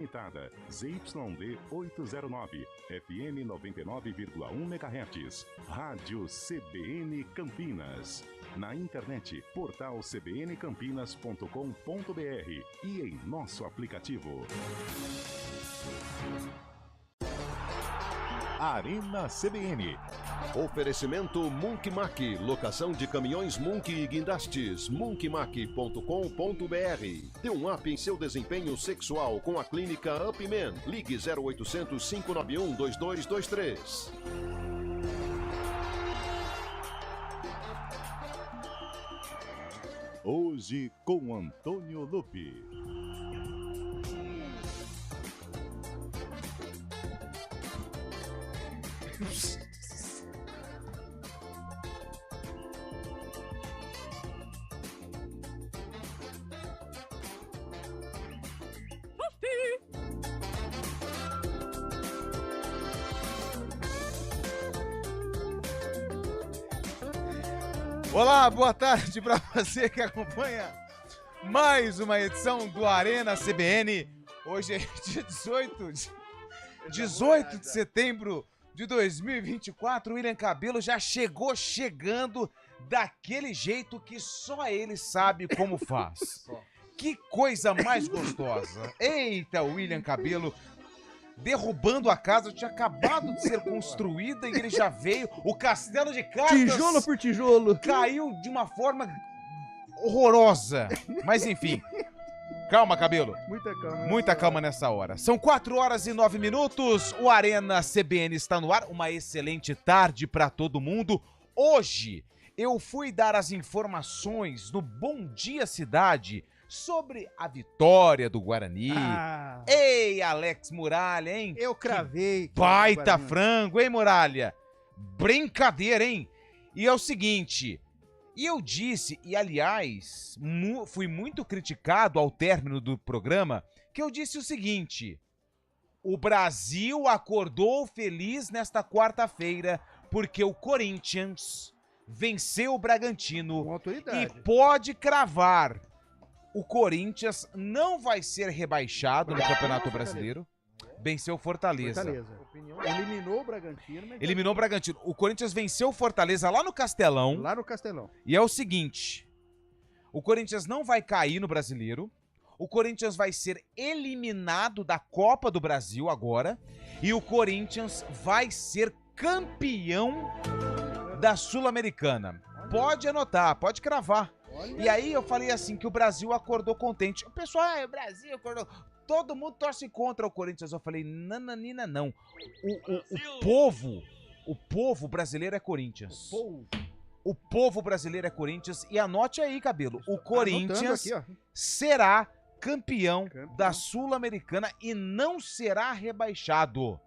Limitada, ZYD 809, FM 99,1 MHz, Rádio CBN Campinas. Na internet, portal cbncampinas.com.br e em nosso aplicativo. Arena CBN. Oferecimento Munkmac, locação de caminhões Munk e guindastes, munkmac.com.br. Dê um up em seu desempenho sexual com a clínica Upman. Ligue 0800 591 2223. Hoje com Antônio Lupi. Olá, boa tarde para você que acompanha mais uma edição do Arena CBN. Hoje é dia 18 de setembro de 2024. O William Cabelo já chegando daquele jeito que só ele sabe como faz. Que coisa mais gostosa. Eita, William Cabelo derrubando a casa, tinha acabado de ser construída e ele já veio, o castelo de cartas... Tijolo por tijolo. Caiu de uma forma horrorosa. Mas enfim, calma, Cabelo. Muita calma nessa hora. São 4h09, o Arena CBN está no ar, uma excelente tarde para todo mundo. Hoje eu fui dar as informações no Bom Dia Cidade sobre a vitória do Guarani. Ei, Alex Muralha, hein? Eu cravei. Baita frango, hein, Muralha? Brincadeira, hein? E é o seguinte, e eu disse, e aliás, fui muito criticado ao término do programa, que eu disse o seguinte: o Brasil acordou feliz nesta quarta-feira, porque o Corinthians venceu o Bragantino com autoridade. E pode cravar. O Corinthians não vai ser rebaixado no Campeonato Brasileiro. Venceu o Fortaleza. Eliminou o Bragantino. Eliminou o Bragantino. O Corinthians venceu o Fortaleza lá no Castelão. Lá no Castelão. E é o seguinte, o Corinthians não vai cair no Brasileiro. O Corinthians vai ser eliminado da Copa do Brasil agora. E o Corinthians vai ser campeão da Sul-Americana. Pode anotar, pode cravar. E aí eu falei assim, que o Brasil acordou contente. O pessoal, o Brasil acordou... Todo mundo torce contra o Corinthians. Eu falei, nananina, não. O povo brasileiro é Corinthians. O povo brasileiro é Corinthians. E anote aí, Cabelo, o Corinthians aqui, será campeão da Sul-Americana e não será rebaixado.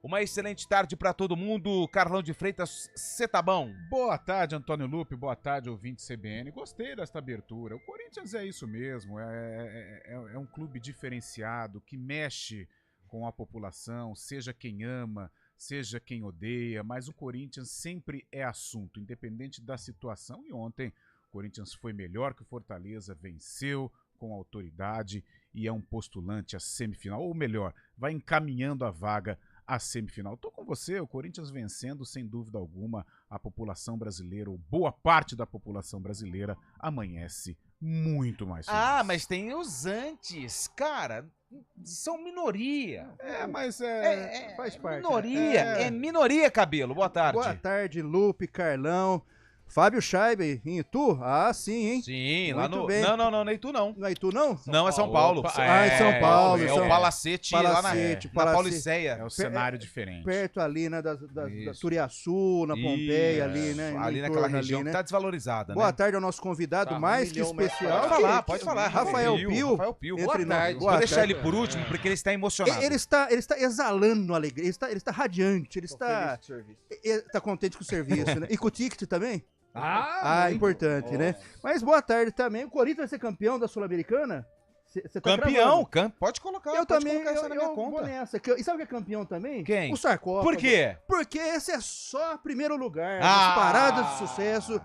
Uma excelente tarde para todo mundo. Carlão de Freitas, cê tá bom? Boa tarde, Antônio Lupi. Boa tarde, ouvinte CBN. Gostei desta abertura. O Corinthians é isso mesmo. É um clube diferenciado que mexe com a população, seja quem ama, seja quem odeia, mas o Corinthians sempre é assunto, independente da situação. E ontem o Corinthians foi melhor que o Fortaleza, venceu com autoridade e é um postulante à semifinal, ou melhor, vai encaminhando a vaga a semifinal. Tô com você, o Corinthians vencendo sem dúvida alguma. A população brasileira, ou boa parte da população brasileira, amanhece muito mais feliz. Ah, mas tem os antes, cara, são minoria. Mas faz parte. Minoria, é minoria, Cabelo. Boa tarde. Boa tarde, Lupe, Carlão. Fábio Scheibe, em Itu? Ah, sim, hein? Sim, muito lá no... bem. Não é Itu, não. Não é Itu, não? Não, é São Paulo. Em São Paulo. É o Palacete lá na Pauliceia. É o cenário diferente. Perto ali, né, da Turiaçu, na Pompeia, ali, né? Ali naquela região ali, né? que tá desvalorizada, Boa né? tarde ao nosso convidado, mais que especial. Pode falar. Rafael Pio. Boa tarde. Vou deixar ele por último, porque ele está emocionado. Ele está exalando alegria, ele está radiante, ele está contente com o serviço, né? E com o ticket também? Importante, né? Mas boa tarde também. O Corinthians vai ser campeão da Sul-Americana? Você tá campeão? Pode colocar. Eu pode também, colocar essa na minha conta. Vou nessa. E sabe o que é campeão também? Quem? O Sarcófago. Por quê? Porque esse é só primeiro lugar. As paradas de sucesso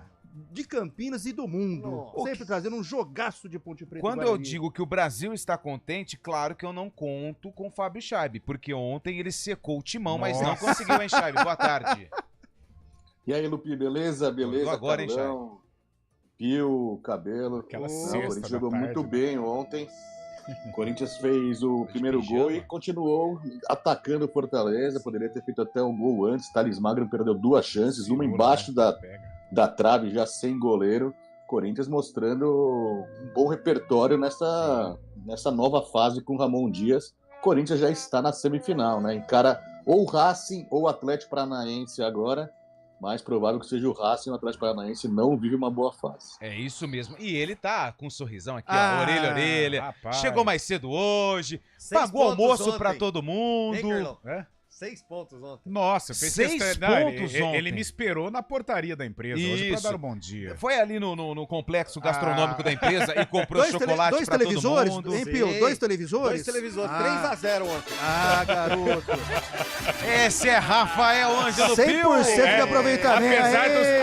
de Campinas e do mundo. Sempre trazendo um jogaço de Ponte Preta. Quando eu digo que o Brasil está contente, claro que eu não conto com o Fábio Scheibe, porque ontem ele secou o timão, mas não conseguiu, hein, Scheibe? Boa tarde. E aí, Lupi, beleza? Beleza, agora, hein, Carlão, Pio, Cabelo. Aquela O cesta Corinthians da jogou tarde, muito né? bem ontem. O Corinthians fez o primeiro gol e continuou atacando o Fortaleza. Poderia ter feito até um gol antes. Thales Magno perdeu 2 chances, uma embaixo da trave, já sem goleiro. Corinthians mostrando um bom repertório nessa nova fase com o Ramon Dias. Corinthians já está na semifinal, né? Encara ou o Racing ou o Atlético Paranaense agora. Mais provável que seja o Racing, o Atlético Paranaense não vive uma boa fase. É isso mesmo. E ele tá com um sorrisão aqui, ó, orelha, orelha. Rapaz. Chegou mais cedo hoje, 6 pagou pontos almoço ontem. pra todo mundo. Hein, Carlão? É? 6 pontos ontem. Nossa, fez 6 questão- pontos ele, ontem. ele me esperou na portaria da empresa hoje pra Isso. dar um bom dia. Foi ali no complexo gastronômico da empresa e comprou Dois chocolate pra todo televisores, mundo. hein, Pio? Sim. 2 televisores? 2 televisores, Ah. 3-0 ontem. Ah, garoto. Esse é Rafael Ângelo 100% Pio. de aproveitamento.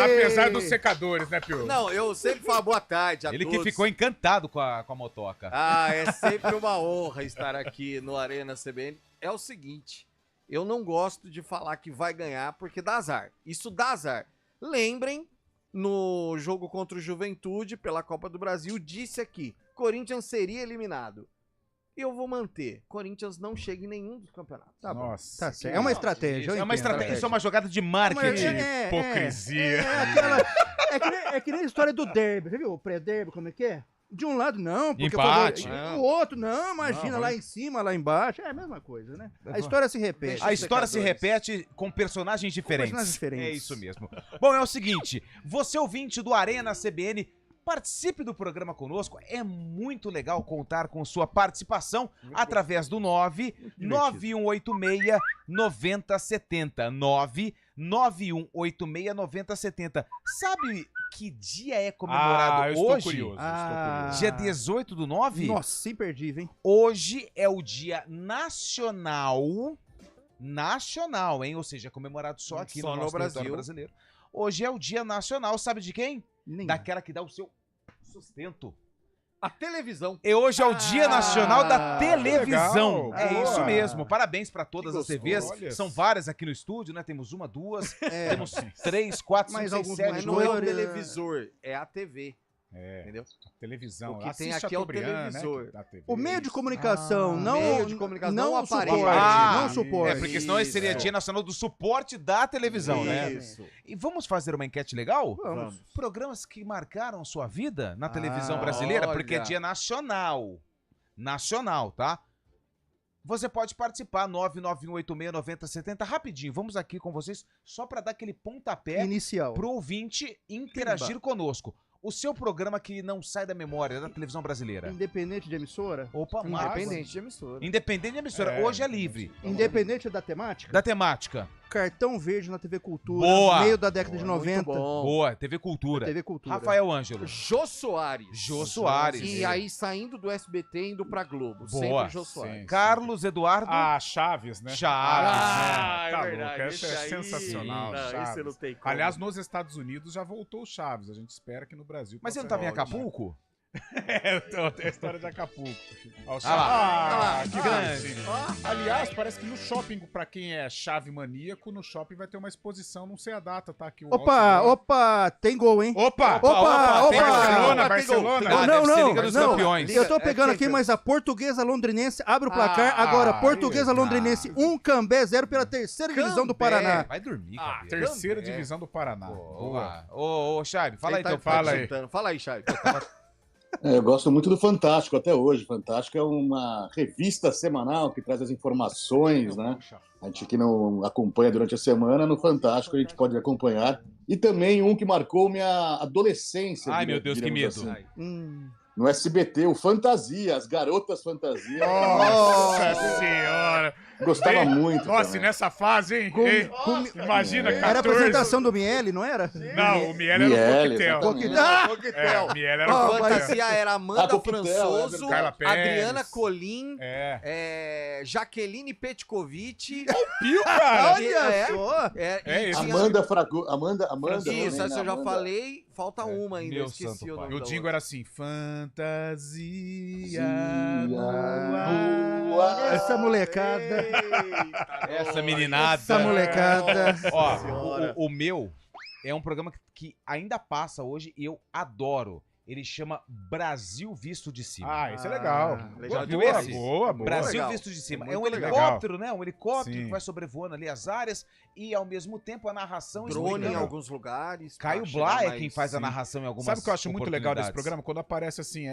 Apesar dos secadores, né, Pio? Não, eu sempre falo boa tarde a Ele todos. que ficou encantado com a motoca. Ah, é sempre uma honra estar aqui no Arena CBN. É o seguinte, eu não gosto de falar que vai ganhar porque dá azar. Isso dá azar. Lembrem, no jogo contra o Juventude pela Copa do Brasil, disse aqui, Corinthians seria eliminado. E eu vou manter. Corinthians não chega em nenhum dos campeonatos. Tá bom. Nossa, Tá certo. É uma estratégia. eu É uma entendo. estratégia, isso é uma jogada de marketing. hipocrisia. É que nem a história do derby. Você viu o pré-derby, como é que é? De um lado não, porque Empate. o outro não, imagina, lá em cima, lá embaixo. É a mesma coisa, né? A história se repete. A história se repete com personagens diferentes. personagens diferentes. É isso mesmo. Bom, é o seguinte, você ouvinte do Arena CBN, participe do programa conosco. É muito legal contar com sua participação através do 99186-9070. 99186-9070. Sabe que dia é comemorado eu estou hoje? curioso. Dia 18 do 9? Nossa, imperdível, hein? Hoje é o dia nacional, hein? Ou seja, é comemorado só aqui Só no no nosso território Brasil. brasileiro. Hoje é o dia nacional, sabe de quem? Nem- Daquela que dá o seu sustento. A televisão. E hoje é o dia nacional da televisão. legal. É Boa. isso mesmo. Parabéns para todas Que as TVs. gostoso. São várias aqui no estúdio, né? Temos 1, 2, É. temos 3, 4, Mais 5, 6, alguns 7, mais Mas não é o Glória. televisor, é a TV, É, entendeu? televisão. O que tem Assiste aqui a é o Chateaubriand, televisor. Né, da TV. O meio de comunicação, não meio de comunicação, não não o suporte. aparelho. Não isso. suporte. É, porque senão esse seria Isso. dia nacional do suporte da televisão, né? Isso. E vamos fazer uma enquete legal? Vamos. Programas que marcaram sua vida na televisão brasileira, porque é olha. dia nacional. Nacional, tá? Você pode participar, 991869070. Rapidinho, vamos aqui com vocês, só para dar aquele pontapé Inicial. pro ouvinte interagir conosco. O seu programa que não sai da memória da televisão brasileira. Independente de emissora. Opa, Marcos. Independente de emissora. Independente de emissora. Hoje é livre. Independente da temática. Da temática. Cartão verde na TV Cultura. Boa. Meio da década de Muito 90. bom. Boa, TV Cultura. TV Cultura. Rafael Ângelo. Jô Soares. Jô Soares. E aí saindo do SBT indo pra Globo. Boa. Sempre Jô Soares. Sim. Carlos Eduardo. Ah, Chaves, né? Chaves. né? é Tá verdade. louco, essa é Esse aí- sensacional. Não, Chaves. esse não tem como. Aliás, nos Estados Unidos já voltou o Chaves. A gente espera que no Brasil. Mas ele não possa tava em voltar. Acapulco? É, tem a história de Acapulco. Ó, o Ah lá. Chaves. Que grande. bonitinho. Aliás, parece que no shopping, pra quem é chave maníaco, no shopping vai ter uma exposição, não sei a data, tá aqui o Opa, outdoor. opa, tem gol, hein? Opa! Opa, tem opa. Barcelona, Tem Barcelona! gol. Ah, não, deve ser não, Liga dos não. Campeões. Eu tô É pegando aqui, Champions. mas a Portuguesa Londrinense abre o placar. Agora, Portuguesa aí, Londrinense 1, Cambé 0 pela terceira divisão do Cambé. Paraná. Vai dormir, Ah, cabelo. terceira Também. divisão do Paraná. Boa. Boa. Ô, Chaves, fala aí Ele teu tá fala aí. digitando. Fala aí, Chay. Eu gosto muito do Fantástico até hoje. Fantástico é uma revista semanal que traz as informações, né? A gente que não acompanha durante a semana, no Fantástico a gente pode acompanhar. E também um que marcou minha adolescência. Ai, meu Deus, que diremos medo. assim. No SBT, o Fantasia, as garotas Fantasia. Nossa senhora! Gostava Bem, muito. Nossa, e também. nessa fase, hein? Ei, imagina, 14... Era a apresentação do Miele, não era? Não, o Miele era Miele, o coquetel. exatamente. Ah! É, o Miele era Ó, o coquetel. Fantasia era Amanda Coquetel, Françoso, Carla Pérez. Adriana Colim, É. Jaqueline Petkovic. Pio, cara! Olha É. só! E isso. tinha- Amanda Frago... Amanda Isso, também, essa eu né? já Amanda. falei. falta uma ainda, eu esqueci santo o pai. nome E o da jingle outra. era assim, fantasia no ar. Essa molecada. Essa meninada. Essa molecada. Ó, o meu é um programa que ainda passa hoje e eu adoro. Ele chama Brasil Visto de Cima. Ah, isso é legal. legal Já viu boa, esse? boa. Brasil legal. Visto de Cima. É É um muito helicóptero, né? Um helicóptero Sim. que vai sobrevoando ali as áreas e, ao mesmo tempo, a narração Drone em explicando. alguns lugares. Caio pra Blá chegar é quem mais- faz a Sim. narração em algumas Sabe o que eu acho muito legal desse oportunidades? programa? Quando aparece assim,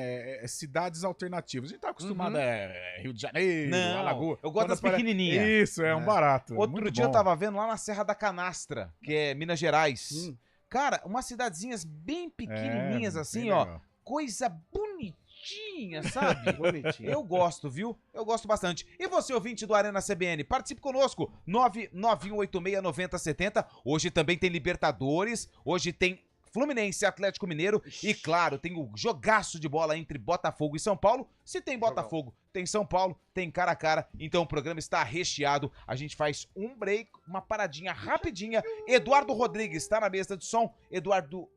cidades alternativas. A gente tá acostumado Uhum. Rio de Janeiro, Não, Alagoas. eu gosto Quando das pequenininhas. Isso, é um barato. Outro muito dia eu bom. tava vendo lá na Serra da Canastra, que é Minas Gerais. Cara, umas cidadezinhas bem pequenininhas assim, bem ó. legal. Coisa bonitinha, sabe? Bonitinho. Eu gosto, viu? Eu gosto bastante. E você, ouvinte do Arena CBN, participe conosco. 991869070. Hoje também tem Libertadores. Hoje tem Fluminense, Atlético Mineiro. E, claro, tem o jogaço de bola entre Botafogo e São Paulo. Se tem Botafogo, tem São Paulo, tem cara a cara. Então o programa está recheado. A gente faz um break, uma paradinha rapidinha. Eduardo Rodrigues está na mesa de som. Eduardo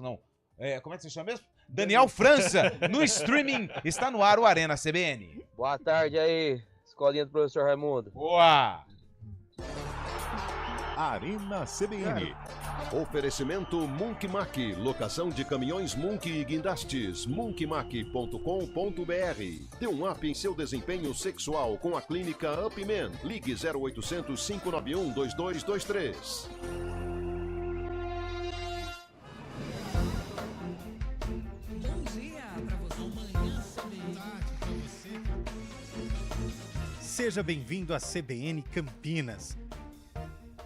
não. Como é que você chama mesmo? Daniel França, no streaming. Está no ar o Arena CBN. Boa tarde aí, escolinha do professor Raimundo. Boa! Arena CBN. Oferecimento Munk Mac, locação de caminhões Munk e guindastes, munkmac.com.br. Dê um up em seu desempenho sexual com a clínica Upman. Ligue 0800 591 2223. Seja bem-vindo à CBN Campinas.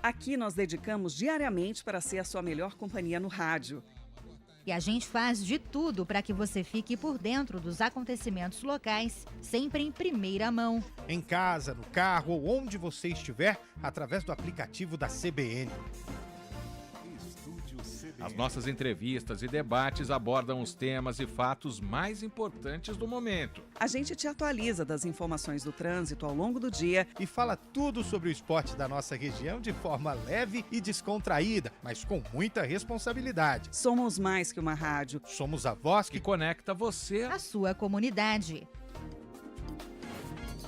Aqui nós dedicamos diariamente para ser a sua melhor companhia no rádio. E a gente faz de tudo para que você fique por dentro dos acontecimentos locais, sempre em primeira mão. Em casa, no carro ou onde você estiver, através do aplicativo da CBN. As nossas entrevistas e debates abordam os temas e fatos mais importantes do momento. A gente te atualiza das informações do trânsito ao longo do dia e fala tudo sobre o esporte da nossa região de forma leve e descontraída, mas com muita responsabilidade. Somos mais que uma rádio. Somos a voz que conecta você à sua comunidade.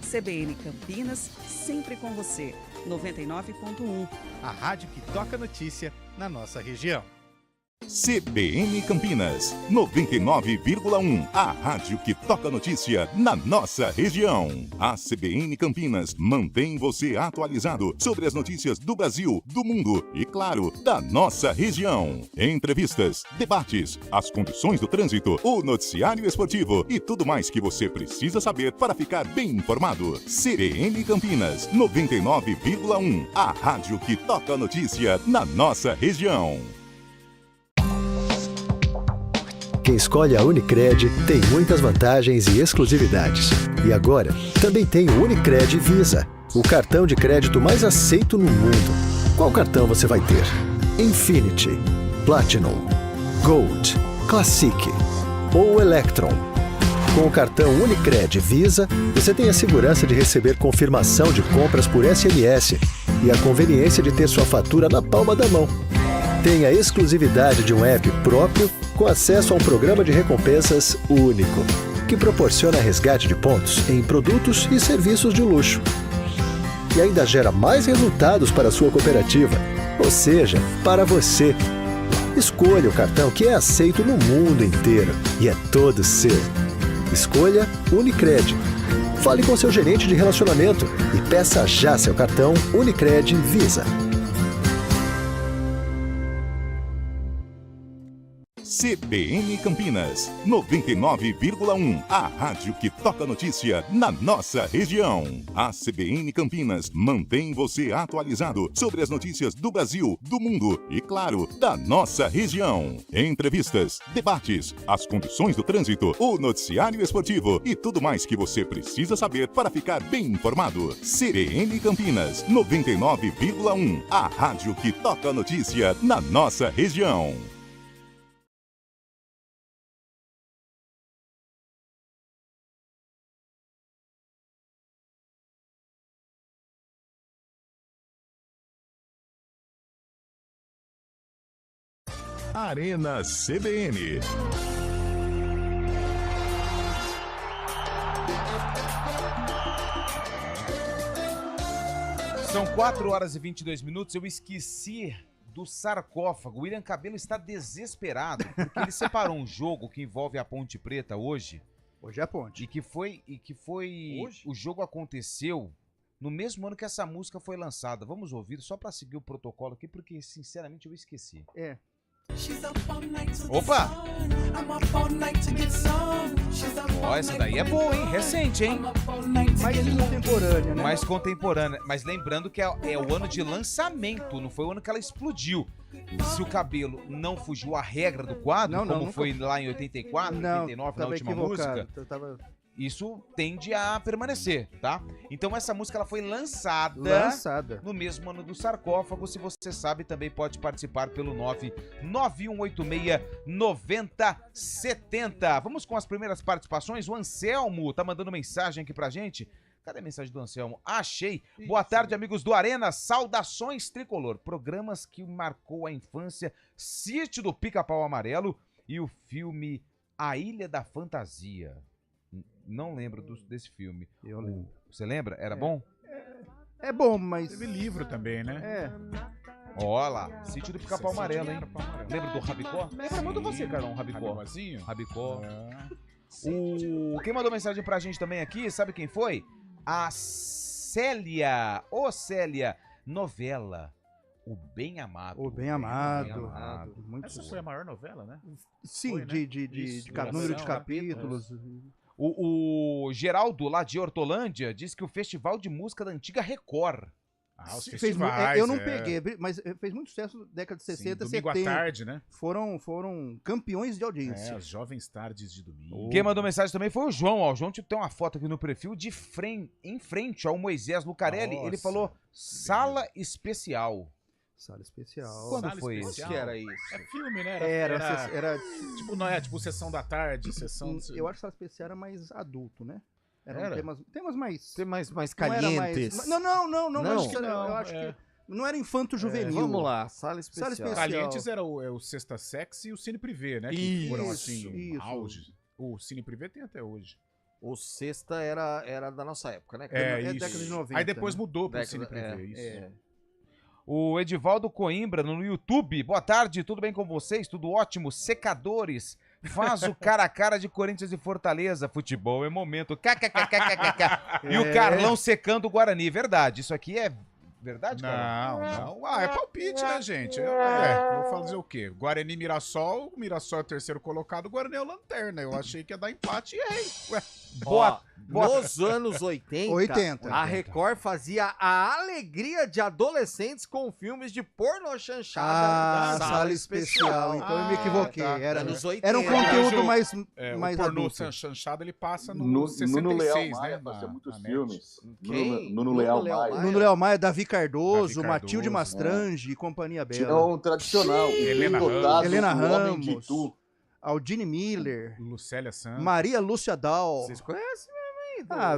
CBN Campinas, sempre com você. 99.1. A rádio que toca notícia na nossa região. CBN Campinas, 99,1. A rádio que toca notícia na nossa região. A CBN Campinas mantém você atualizado sobre as notícias do Brasil, do mundo e, claro, da nossa região. Entrevistas, debates, as condições do trânsito, o noticiário esportivo e tudo mais que você precisa saber para ficar bem informado. CBN Campinas, 99,1. A rádio que toca notícia na nossa região. Quem escolhe a Unicred tem muitas vantagens e exclusividades. E agora, também tem o Unicred Visa, o cartão de crédito mais aceito no mundo. Qual cartão você vai ter? Infinity, Platinum, Gold, Classic ou Electron? Com o cartão Unicred Visa, você tem a segurança de receber confirmação de compras por SMS e a conveniência de ter sua fatura na palma da mão. Tem a exclusividade de um app próprio com acesso a um programa de recompensas único, que proporciona resgate de pontos em produtos e serviços de luxo. E ainda gera mais resultados para a sua cooperativa, ou seja, para você. Escolha o cartão que é aceito no mundo inteiro e é todo seu. Escolha Unicred. Fale com seu gerente de relacionamento e peça já seu cartão Unicred Visa. CBN Campinas, 99,1. A rádio que toca notícia na nossa região. A CBN Campinas mantém você atualizado sobre as notícias do Brasil, do mundo e, claro, da nossa região. Entrevistas, debates, as condições do trânsito, o noticiário esportivo e tudo mais que você precisa saber para ficar bem informado. CBN Campinas, 99,1. A rádio que toca notícia na nossa região. Arena CBN. São 4h22. Eu esqueci do sarcófago. O William Cabelo está desesperado porque ele separou um jogo que envolve a Ponte Preta hoje. Hoje é a Ponte. E que foi hoje? O jogo aconteceu no mesmo ano que essa música foi lançada. Vamos ouvir só para seguir o protocolo aqui, porque sinceramente eu esqueci. Opa! Ó, essa daí é boa, hein? Recente, hein? Mais contemporânea, né? Mais contemporânea. Mas lembrando que é o ano de lançamento, não foi o ano que ela explodiu. Se o Cabelo não fugiu à regra do quadro, como foi lá em 84, 89, na última música, isso tende a permanecer, tá? Então essa música ela foi lançada no mesmo ano do sarcófago. Se você sabe, também pode participar pelo 99186-9070. Vamos com as primeiras participações. O Anselmo tá mandando mensagem aqui pra gente. Cadê a mensagem do Anselmo? Achei. Boa tarde, amigos do Arena. Saudações Tricolor. Programas que marcou a infância. Sítio do Pica-Pau Amarelo e o filme A Ilha da Fantasia. Não lembro desse filme. Eu lembro. Você lembra? Era bom? É bom, mas... Teve livro também, né? Olha lá, Sítio do Pica-Pau Amarelo, hein? Lembra do Rabicó? Lembra muito você, Carol, Rabicó. Rabicó. Quem mandou mensagem pra gente também aqui, sabe quem foi? A Célia. Ô, Célia, novela O Bem Amado. O Bem Amado. Muito Essa foi a maior novela, né? Sim, foi, né? de número de capítulos. O Geraldo, lá de Hortolândia, disse que o Festival de Música da antiga Record. Os festivais, eu não peguei, mas fez muito sucesso na década de 60 e 70. Domingo à tarde, né? Foram campeões de audiência. As jovens tardes de domingo. Quem mandou mensagem também foi o João. Ó. O João tem uma foto aqui no perfil em frente ao Moisés Lucarelli. Ele falou sala especial. Sala especial. Quando foi isso? Que era isso? É filme, né? Era tipo, não é tipo sessão da tarde, sessão... Eu acho que sala especial era mais adulto, né? Eram temas mais... Temas mais calientes. Não, acho que não. Eu acho que não era infanto-juvenil. Vamos lá, sala especial. Calientes era o Sexta Sex e o Cine Privé, né? Que foram assim, auge. O Cine Privé tem até hoje. O Sexta era da nossa época, né? Década de 90. Aí depois mudou pro Cine Privé, isso. O Edivaldo Coimbra no YouTube. Boa tarde, tudo bem com vocês? Tudo ótimo? Secadores. Faz o cara a cara de Corinthians e Fortaleza. Futebol é momento. E o Carlão secando o Guarani. Verdade. Isso aqui é verdade, Carlão? Não. É palpite, né, gente? Vou fazer o quê? Guarani Mirassol. O Mirassol é o terceiro colocado. O Guarani é o lanterna. Eu achei que ia dar empate e errei. Nos anos 80, a Record fazia a alegria de adolescentes com filmes de porno chanchada da sala especial. Então eu me equivoquei. Era um conteúdo mais o porno adulto. chanchada ele passa no 66, Nuno Leal Maia, né? fazia muitos filmes. Quem? Nuno Leal Maia. Nuno Leal Maia, Davi Cardoso, Matilde Mastrange e Companhia Bela. Tinha um tradicional. Helena Ramos. Aldine Miller. Lucélia Santos. Maria Lúcia Dal. Vocês conhecem?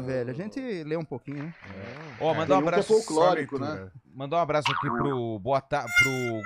Velho, a gente lê um pouquinho, né? Mandar um abraço folclórico, né? Mandar um abraço aqui pro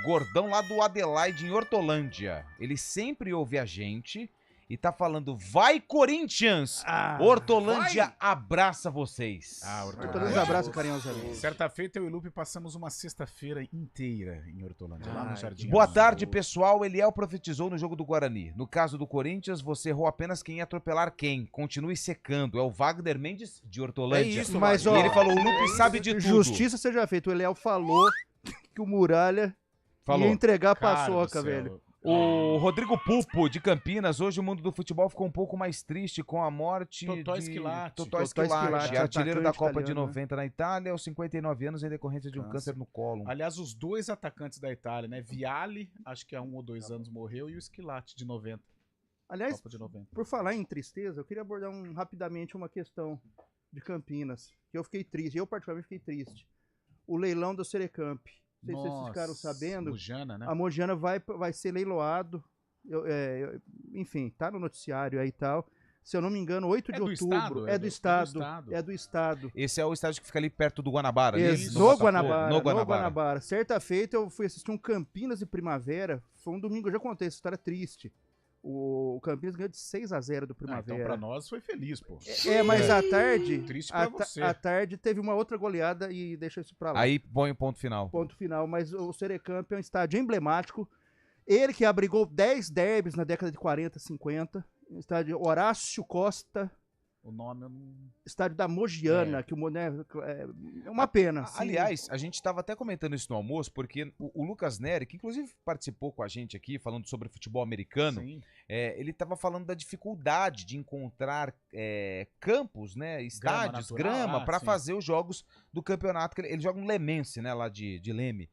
Gordão lá do Adelaide, em Hortolândia. Ele sempre ouve a gente e tá falando, vai Corinthians! Hortolândia abraça vocês. Hortolândia abraça carinhosamente. Certa feita, eu e o Lupe passamos uma sexta-feira inteira em Hortolândia, lá no Jardim. Boa tarde, pessoal. Eliel profetizou no jogo do Guarani. No caso do Corinthians, você errou apenas quem ia atropelar quem. Continue secando. É o Wagner Mendes de Hortolândia. É isso, mas e ele falou, o Lupe sabe de tudo. Justiça seja feita. O Eliel falou que o Muralha ia entregar a paçoca, velho. O Rodrigo Pupo, de Campinas. Hoje o mundo do futebol ficou um pouco mais triste com a morte Totó de Esquilate. Totó Esquilate, artilheiro da Copa de 90 na Itália, aos 59 anos em decorrência de um câncer no colo. Aliás, os dois atacantes da Itália, né? Vialli, acho que há 1 ou 2 anos morreu, e o Esquilate, de 90. Aliás, Copa de 90. Por falar em tristeza, eu queria abordar rapidamente uma questão de Campinas, que eu fiquei triste, eu particularmente fiquei triste. O leilão do Serecamp. Não sei se vocês ficaram sabendo. Mojana, né? A Mojana vai ser leiloado. Enfim, tá no noticiário aí e tal. se eu não me engano, 8 de outubro. É do estado. Esse é o estádio que fica ali perto do Guanabara. No Guanabara. Certa feita eu fui assistir um Campinas e Primavera. Foi um domingo, eu já contei essa história triste. O Campinas ganhou de 6-0 do Primavera. Então pra nós foi feliz, pô. Mas à tarde... Triste pra você. À tarde teve uma outra goleada e deixa isso pra lá. Aí põe o ponto final. Mas o Serecamp é um estádio emblemático. Ele que abrigou 10 derbys na década de 40, 50. Estádio Horácio Costa. O nome eu não... Estádio da Mogiana, que é uma pena. Aliás, a gente estava até comentando isso no almoço, porque o Lucas Neri, que inclusive participou com a gente aqui, falando sobre futebol americano, ele estava falando da dificuldade de encontrar campos, né, estádios, grama, para fazer os jogos do campeonato. Ele joga um Lemense, né, lá de Leme.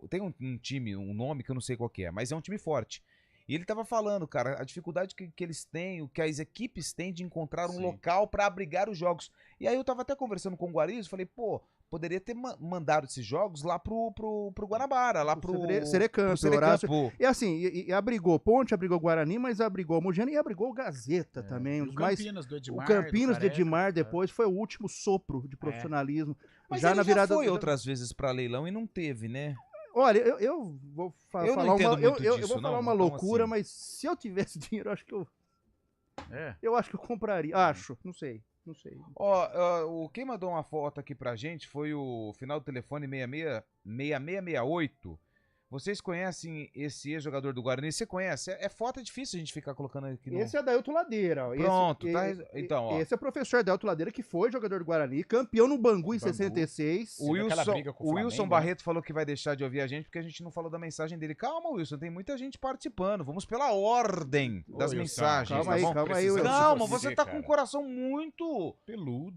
Tem um time, um nome que eu não sei qual que é, mas é um time forte. E ele tava falando, cara, a dificuldade que eles têm, que as equipes têm de encontrar um local para abrigar os jogos. E aí eu tava até conversando com o Guarizo, falei, pô, poderia ter mandado esses jogos lá pro Guanabara, lá pro Serecamp. E assim, e abrigou Ponte, abrigou Guarani, mas abrigou Mogiana e abrigou Gazeta também. O Campinas do Edmar. O Campinas do Edmar depois foi o último sopro de profissionalismo. Mas já ele na virada já foi outras vezes para leilão e não teve, né? Olha, eu vou falar uma loucura, mas se eu tivesse dinheiro, acho que eu acho que eu compraria. Não sei. Quem mandou uma foto aqui pra gente foi o final do telefone 6668. Vocês conhecem esse ex-jogador do Guarani? Você conhece? Foto, é difícil a gente ficar colocando aqui. Esse é Adailton Ladeira. Pronto, então, ó. Esse é o professor Adailton Ladeira, que foi jogador do Guarani, campeão no Bangu em 66. O Wilson Barreto falou que vai deixar de ouvir a gente porque a gente não falou da mensagem dele. Calma, Wilson, tem muita gente participando. Vamos pela ordem das mensagens. Calma aí, Wilson. Calma, você tá com o coração muito peludo.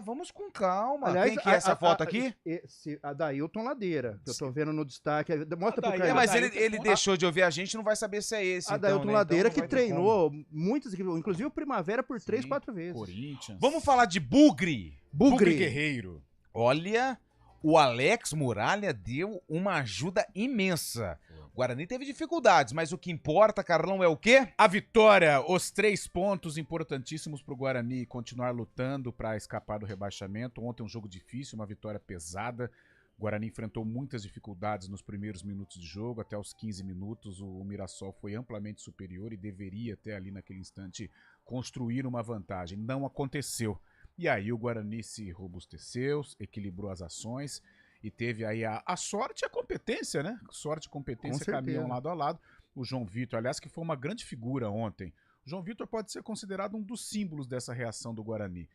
Vamos com calma. Aliás, quem que é essa foto aqui? Esse Adailton Ladeira, que eu tô vendo no destaque. Mostra pro cara. Mas ele deixou de ouvir a gente, não vai saber se é esse. Adailton Ladeira, que treinou muitas equipes, inclusive o Primavera por 3, 4 vezes. Corinthians. Vamos falar de Bugre Guerreiro. Olha, o Alex Muralha deu uma ajuda imensa. O Guarani teve dificuldades, mas o que importa, Carlão, é o quê? A vitória, os 3 pontos importantíssimos pro Guarani continuar lutando para escapar do rebaixamento. Ontem um jogo difícil, uma vitória pesada. O Guarani enfrentou muitas dificuldades nos primeiros minutos de jogo, até os 15 minutos o Mirassol foi amplamente superior e deveria até ali naquele instante construir uma vantagem. Não aconteceu. E aí o Guarani se robusteceu, equilibrou as ações e teve aí a sorte e a competência, né? Sorte e competência caminham lado a lado. O João Vitor, aliás, que foi uma grande figura ontem. O João Vitor pode ser considerado um dos símbolos dessa reação do Guarani.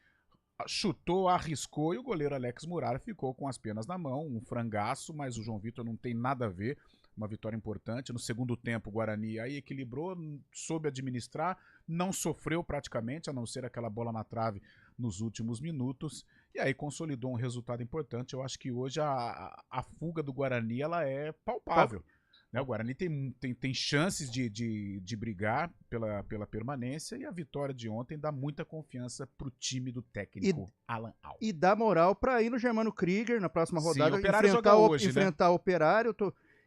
Chutou, arriscou e o goleiro Alex Muralha ficou com as penas na mão, um frangaço, mas o João Vitor não tem nada a ver, uma vitória importante. No segundo tempo o Guarani aí equilibrou, soube administrar, não sofreu praticamente, a não ser aquela bola na trave nos últimos minutos, e aí consolidou um resultado importante. Eu acho que hoje a fuga do Guarani ela é palpável. O Guarani tem chances de brigar pela permanência e a vitória de ontem dá muita confiança pro time do técnico Alan Al. E dá moral para ir no Germano Krieger na próxima rodada, enfrentar o Operário.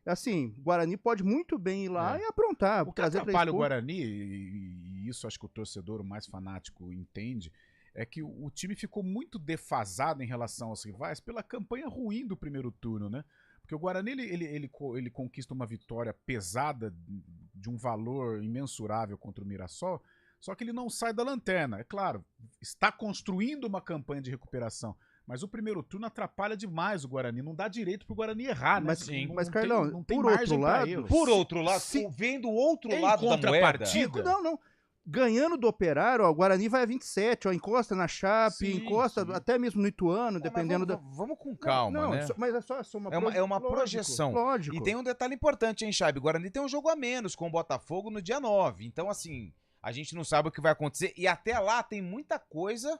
Assim, o Guarani pode muito bem ir lá e aprontar. O que atrapalha o Guarani, e isso acho que o torcedor o mais fanático entende, é que o time ficou muito defasado em relação aos rivais pela campanha ruim do primeiro turno, né? Porque o Guarani ele conquista uma vitória pesada de um valor imensurável contra o Mirassol, só que ele não sai da lanterna. É claro, está construindo uma campanha de recuperação, mas o primeiro turno atrapalha demais o Guarani, não dá direito pro Guarani errar, né? Mas Carlão, não tem por outro lado, vendo o outro lado da moeda... Não. Ganhando do Operário, o Guarani vai a 27, encosta na Chape, encosta até mesmo no Ituano, dependendo da... Vamos com calma, né? Mas é só uma projeção. Lógico. E tem um detalhe importante, hein, Chape? O Guarani tem um jogo a menos com o Botafogo no dia 9. Então, assim, a gente não sabe o que vai acontecer. E até lá tem muita coisa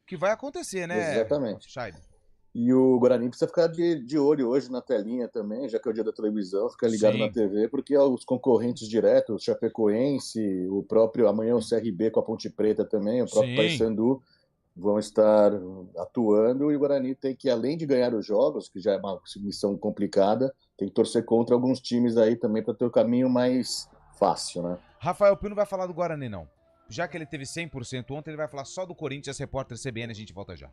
que vai acontecer, né? Exatamente. Chape. E o Guarani precisa ficar de olho hoje na telinha também, já que é o dia da televisão, ficar ligado na TV, porque os concorrentes diretos, o Chapecoense, o próprio, amanhã o CRB com a Ponte Preta também, o próprio Paysandu, vão estar atuando, e o Guarani tem que, além de ganhar os jogos, que já é uma missão complicada, tem que torcer contra alguns times aí também para ter o caminho mais fácil, né? Rafael Pino vai falar do Guarani, não. já que ele teve 100% ontem, ele vai falar só do Corinthians. Repórter CBN, a gente volta já.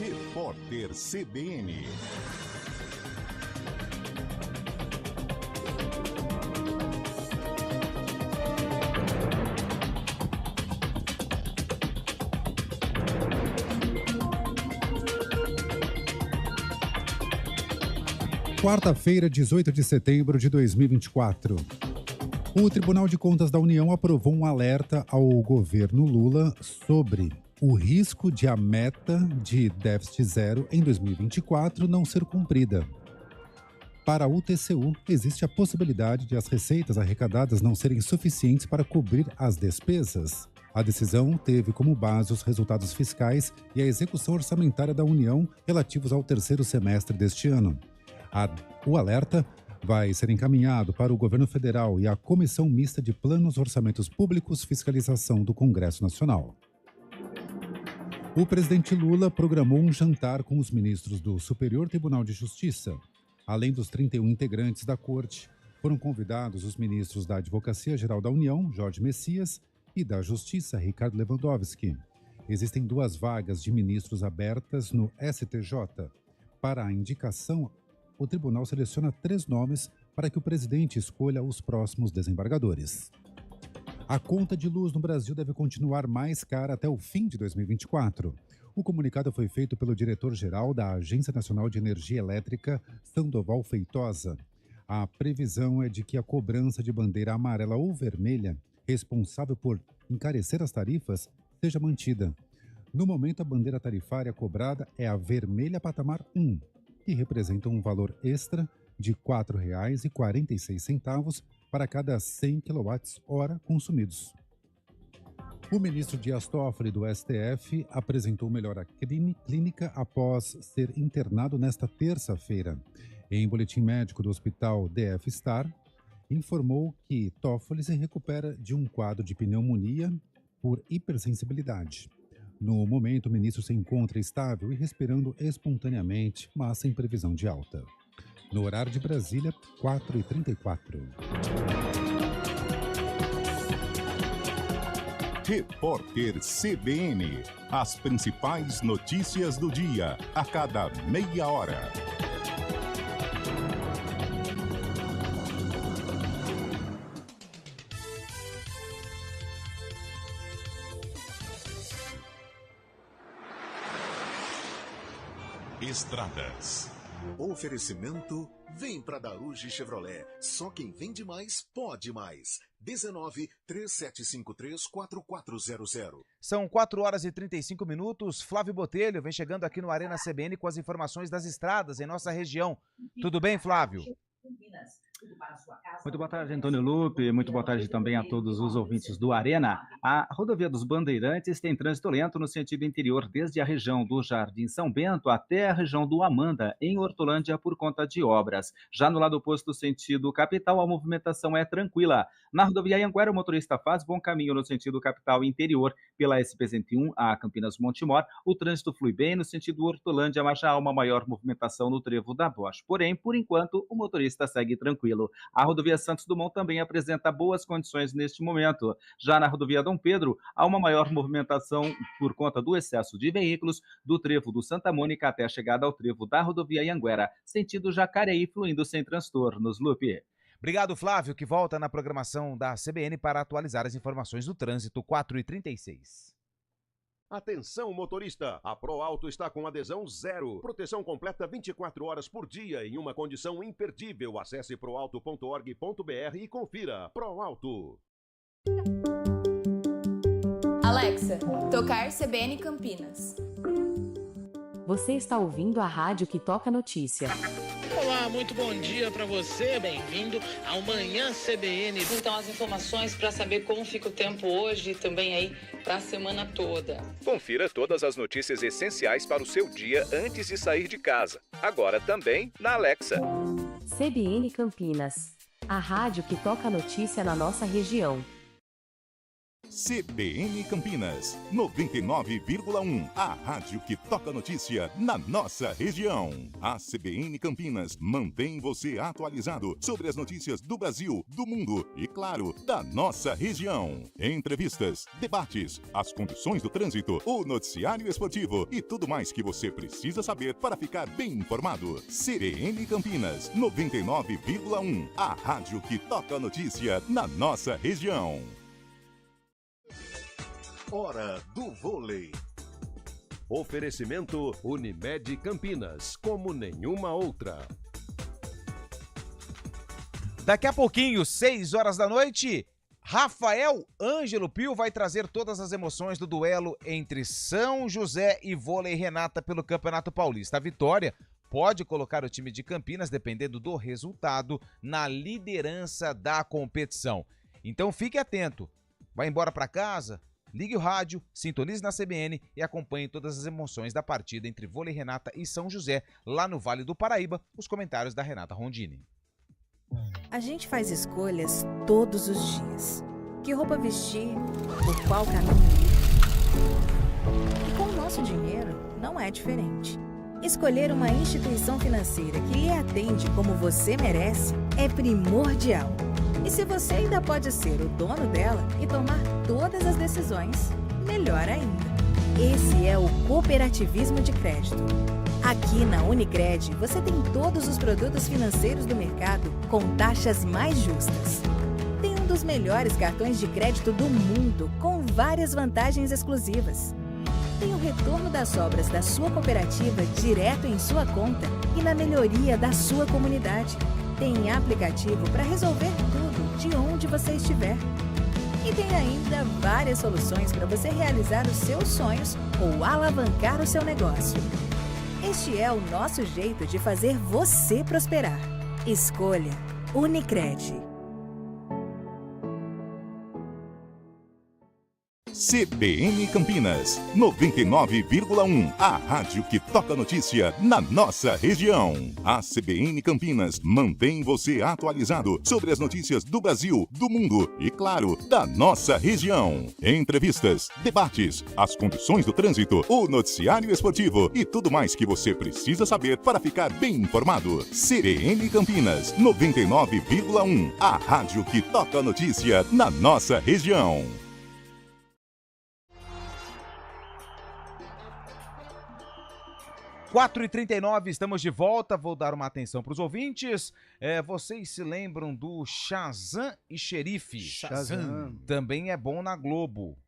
Repórter CBN. Quarta-feira, 18 de setembro de 2024. O Tribunal de Contas da União aprovou um alerta ao governo Lula sobre o risco de a meta de déficit zero em 2024 não ser cumprida. Para o TCU, existe a possibilidade de as receitas arrecadadas não serem suficientes para cobrir as despesas. A decisão teve como base os resultados fiscais e a execução orçamentária da União relativos ao terceiro semestre deste ano. O alerta vai ser encaminhado para o governo federal e a Comissão Mista de Planos, Orçamentos Públicos, Fiscalização do Congresso Nacional. O presidente Lula programou um jantar com os ministros do Superior Tribunal de Justiça. Além dos 31 integrantes da corte, foram convidados os ministros da Advocacia Geral da União, Jorge Messias, e da Justiça, Ricardo Lewandowski. Existem 2 vagas de ministros abertas no STJ. Para a indicação, o tribunal seleciona 3 nomes para que o presidente escolha os próximos desembargadores. A conta de luz no Brasil deve continuar mais cara até o fim de 2024. O comunicado foi feito pelo diretor-geral da Agência Nacional de Energia Elétrica, Sandoval Feitosa. A previsão é de que a cobrança de bandeira amarela ou vermelha, responsável por encarecer as tarifas, seja mantida. No momento, a bandeira tarifária cobrada é a vermelha patamar 1, que representa um valor extra de R$ 4,46 para cada 100 kWh consumidos. O ministro Dias Toffoli, do STF, apresentou melhora clínica após ser internado nesta terça-feira. Em boletim médico do Hospital DF Star, informou que Toffoli se recupera de um quadro de pneumonia por hipersensibilidade. No momento, o ministro se encontra estável e respirando espontaneamente, mas sem previsão de alta. No horário de Brasília, 4h34. Repórter CBN. As principais notícias do dia, a cada meia hora. Estradas. Oferecimento: vem pra Daruge Chevrolet. Só quem vende mais, pode mais. 19-3753-4400. São 4h35. Flávio Botelho vem chegando aqui no Arena CBN com as informações das estradas em nossa região. Tudo bem, Flávio? Muito boa tarde, Antônio Lupe. Muito boa tarde também a todos os ouvintes do Arena. A rodovia dos Bandeirantes tem trânsito lento no sentido interior desde a região do Jardim São Bento até a região do Amanda, em Hortolândia, por conta de obras. Já no lado oposto, sentido capital, a movimentação é tranquila. Na rodovia Anhanguera, o motorista faz bom caminho no sentido capital interior pela SP-101 a Campinas Montemor. O trânsito flui bem no sentido Hortolândia, mas já há uma maior movimentação no trevo da Bosch. Porém, por enquanto, o motorista segue tranquilo. A rodovia Santos Dumont também apresenta boas condições neste momento. Já na rodovia Dom Pedro, há uma maior movimentação por conta do excesso de veículos do trevo do Santa Mônica até a chegada ao trevo da rodovia Anhanguera, sentido Jacareí, fluindo sem transtornos. Lupe. Obrigado, Flávio, que volta na programação da CBN para atualizar as informações do trânsito. 4h36. Atenção, motorista! A ProAuto está com adesão zero. Proteção completa 24 horas por dia em uma condição imperdível. Acesse proauto.org.br e confira. ProAuto. Alexa, tocar CBN Campinas. Você está ouvindo a rádio que toca notícia. Olá, muito bom dia para você, bem-vindo ao Manhã CBN. Então, as informações para saber como fica o tempo hoje e também aí para a semana toda. Confira todas as notícias essenciais para o seu dia antes de sair de casa. Agora também na Alexa. CBN Campinas, a rádio que toca notícia na nossa região. CBN Campinas, 99,1. A rádio que toca notícia na nossa região. A CBN Campinas mantém você atualizado sobre as notícias do Brasil, do mundo e, claro, da nossa região. Entrevistas, debates, as condições do trânsito, o noticiário esportivo e tudo mais que você precisa saber para ficar bem informado. CBN Campinas, 99,1. A rádio que toca notícia na nossa região. Hora do vôlei. Oferecimento Unimed Campinas, como nenhuma outra. Daqui a pouquinho, 6 horas da noite, Rafael Ângelo Pio vai trazer todas as emoções do duelo entre São José e Vôlei Renata pelo Campeonato Paulista. A vitória pode colocar o time de Campinas, dependendo do resultado, na liderança da competição. Então fique atento. Vai embora para casa? Ligue o rádio, sintonize na CBN e acompanhe todas as emoções da partida entre Vôlei Renata e São José, lá no Vale do Paraíba. Os comentários da Renata Rondini. A gente faz escolhas todos os dias. Que roupa vestir, por qual caminho ir. E com o nosso dinheiro, não é diferente. Escolher uma instituição financeira que lhe atende como você merece é primordial. E se você ainda pode ser o dono dela e tomar todas as decisões, melhor ainda. Esse é o cooperativismo de crédito. Aqui na Unicred, você tem todos os produtos financeiros do mercado com taxas mais justas. Tem um dos melhores cartões de crédito do mundo, com várias vantagens exclusivas. Tem o retorno das obras da sua cooperativa direto em sua conta e na melhoria da sua comunidade. Tem aplicativo para resolver tudo de onde você estiver. E tem ainda várias soluções para você realizar os seus sonhos ou alavancar o seu negócio. Este é o nosso jeito de fazer você prosperar. Escolha Unicred. CBN Campinas, 99,1. A rádio que toca notícia na nossa região. A CBN Campinas mantém você atualizado sobre as notícias do Brasil, do mundo e, claro, da nossa região. Entrevistas, debates, as condições do trânsito, o noticiário esportivo e tudo mais que você precisa saber para ficar bem informado. CBN Campinas, 99,1. A rádio que toca notícia na nossa região. 4h39, estamos de volta. Vou dar uma atenção para os ouvintes. Vocês se lembram do Shazam e Xerife? Shazam. Também é bom na Globo.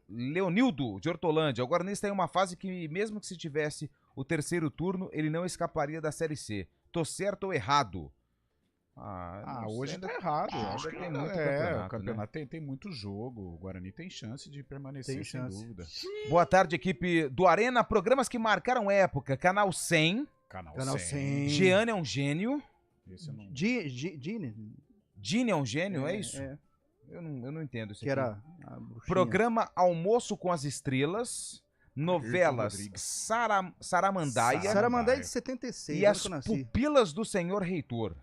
Leonildo, de Hortolândia. O Guaranista tem uma fase que, mesmo que se tivesse o terceiro turno, ele não escaparia da Série C. Tô certo ou errado? Hoje tá errado. Acho que tem muito campeonato, o campeonato né? tem muito jogo. O Guarani tem chance de permanecer, sem dúvida. Boa tarde, equipe do Arena. Programas que marcaram época. Canal 100. Canal 100. Jeane é um gênio. Gine é um gênio, é isso? Eu não entendo isso que aqui. era a bruxinha. Programa Almoço com as Estrelas. Novelas Saramandaia. Saramandaia de 76. E As Pupilas do Senhor Reitor.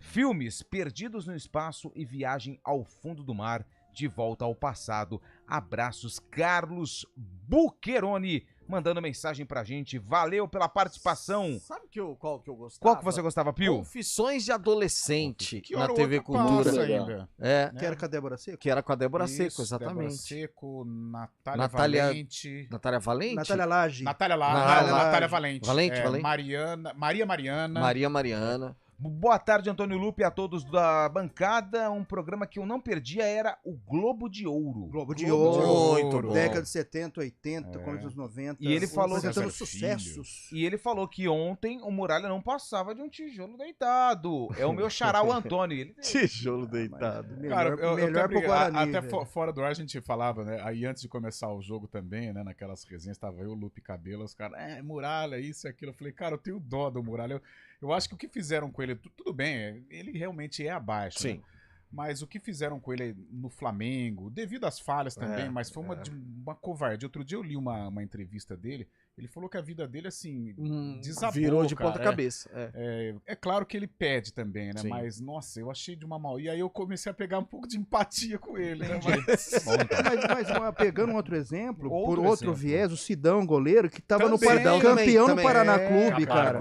Filmes Perdidos no Espaço e Viagem ao Fundo do Mar, De Volta ao Passado. Abraços, Carlos Buqueroni, mandando mensagem pra gente. Valeu pela participação. Sabe qual que eu gostava? Qual que você gostava, Pio? Confissões de Adolescente que na TV Cultura. Ainda. Que era com a Débora Seco? Que era com a Débora Seco, exatamente. Débora Seco, Natália Valente. Natália Valente? Natália Lage. Natália Valente. Valente. Maria Mariana. Maria Mariana. Boa tarde, Antônio Lupe, a todos da bancada. Um programa que eu não perdia era o Globo de Ouro. Globo de Ouro. Muito bom. Década de 70, 80, começo dos 90. E ele falou apresentando sucessos. E ele falou que ontem o Muralha não passava de um tijolo deitado. É o meu xará, o Antônio. Tijolo deitado. Melhor pro Guarani. Até fora do ar a gente falava, né? Aí antes de começar o jogo também, né? Naquelas resenhas, tava eu, Lupe Cabelo, os caras, Muralha, isso e aquilo. Eu falei, cara, eu tenho dó do Muralha. Eu acho que o que fizeram com ele, tudo bem, ele realmente é abaixo. Sim. Né? Mas o que fizeram com ele no Flamengo, devido às falhas também, mas foi uma covardia. Outro dia eu li uma entrevista dele, ele falou que a vida dele, assim, desabou, virou de cara. ponta cabeça. É claro que ele pede também, né? Sim. Mas, nossa, eu achei de uma mal. E aí eu comecei a pegar um pouco de empatia com ele, né? Mas pegando um outro exemplo, por outro viés, o Sidão, goleiro, que tava campeão no Paraná Clube, cara.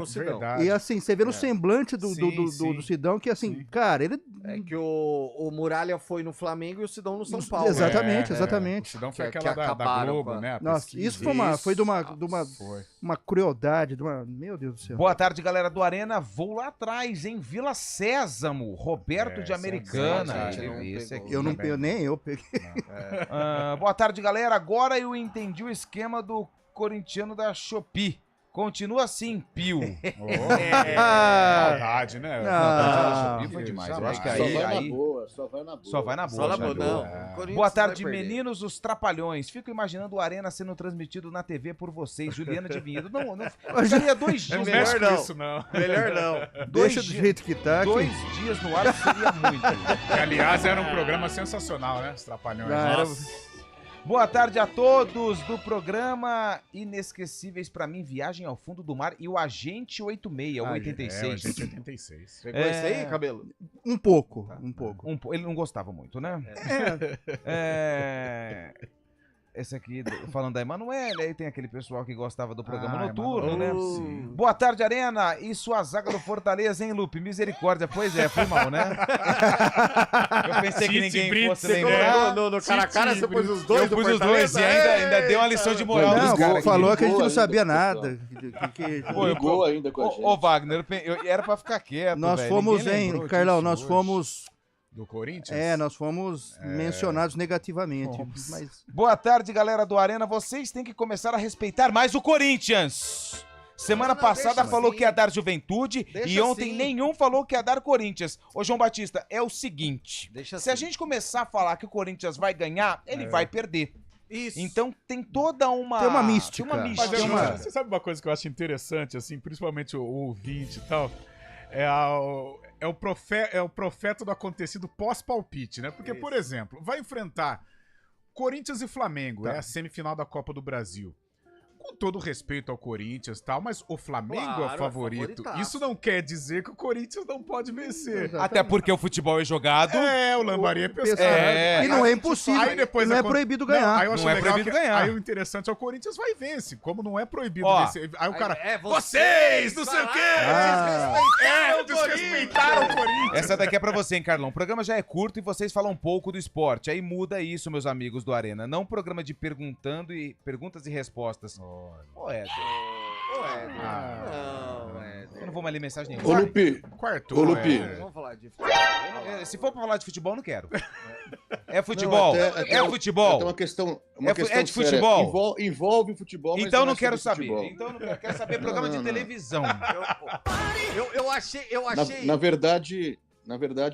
E assim, você vê no semblante do Sidão que, assim, cara, ele... É que o Muralha foi no Flamengo e o Sidão no São Paulo. Exatamente. O Sidão foi aquela da Globo, né? Nossa, isso foi de uma crueldade, meu Deus do céu. Boa tarde, galera do Arena. Vou lá atrás, em Vila Sésamo, Roberto de Americana. Nem eu peguei. Boa tarde, galera. Agora eu entendi o esquema do corintiano da Shopee. Continua assim, Pio. Maldade, né? Shopee foi demais. Eu acho que aí... Só vai na boa. Boa tarde, meninos, os Trapalhões. Fico imaginando o Arena sendo transmitido na TV por vocês, Juliana de Vinhedo. Não ficaria 2 dias. Melhor não. Deixa do jeito que tá. 2 dias no ar seria muito. Que, aliás, era um programa sensacional, né? Os Trapalhões. Boa tarde a todos do programa Inesquecíveis pra mim, Viagem ao Fundo do Mar e o Agente 86, o 86. O Agente 86. Pegou esse aí, Cabelo? Um pouco. Ele não gostava muito, né? Esse aqui, falando da Emanuele, aí tem aquele pessoal que gostava do programa noturno, né? Sim. Boa tarde, Arena, e sua zaga do Fortaleza, hein, Lupe? Misericórdia, pois é, foi mal, né? Eu pensei que ninguém fosse lembrar. No cara a cara, você pôs os dois. Eu pus os dois e ainda deu uma lição de moral dos caras. Falou que a gente não sabia nada. Brigou ainda com a gente. Ô, Wagner, era pra ficar quieto, nós fomos, hein, Carlão, nós fomos... Do Corinthians? Nós fomos mencionados negativamente. Mas... Boa tarde, galera do Arena. Vocês têm que começar a respeitar mais o Corinthians. Semana passada falou que ia dar Juventude e ontem nenhum falou que ia dar Corinthians. Ô, João Batista, é o seguinte. Se a gente começar a falar que o Corinthians vai ganhar, ele vai perder. Isso. Então tem toda uma... Tem uma mística. Mas você sabe uma coisa que eu acho interessante, assim, principalmente o ouvinte e tal? É o profeta do acontecido pós-palpite, né? Porque, por exemplo, vai enfrentar Corinthians e Flamengo, é a semifinal da Copa do Brasil. Com todo respeito ao Corinthians e tal, mas o Flamengo é favorito. Isso não quer dizer que o Corinthians não pode vencer. Exatamente. Até porque o futebol é jogado. O Lambari é pescado. E não é impossível. Aí depois não é proibido ganhar. Não é proibido ganhar. Aí o interessante é o Corinthians vai e vence. Como não é proibido vencer. Aí o cara, vocês, não sei o quê. Desrespeitaram o Corinthians. Essa daqui é pra você, hein, Carlão. O programa já é curto e vocês falam um pouco do esporte. Aí muda isso, meus amigos do Arena. Não um programa de perguntas e respostas. Ô, Éder. Eu não vou mais ler mensagem nenhuma. Ô, Lupe. Vamos falar de futebol. Se for pra falar de futebol, não quero. É futebol. É futebol. É uma questão é de futebol. Envolve o futebol. Então não quero saber. Então não quero saber programa de televisão. Eu achei. Na verdade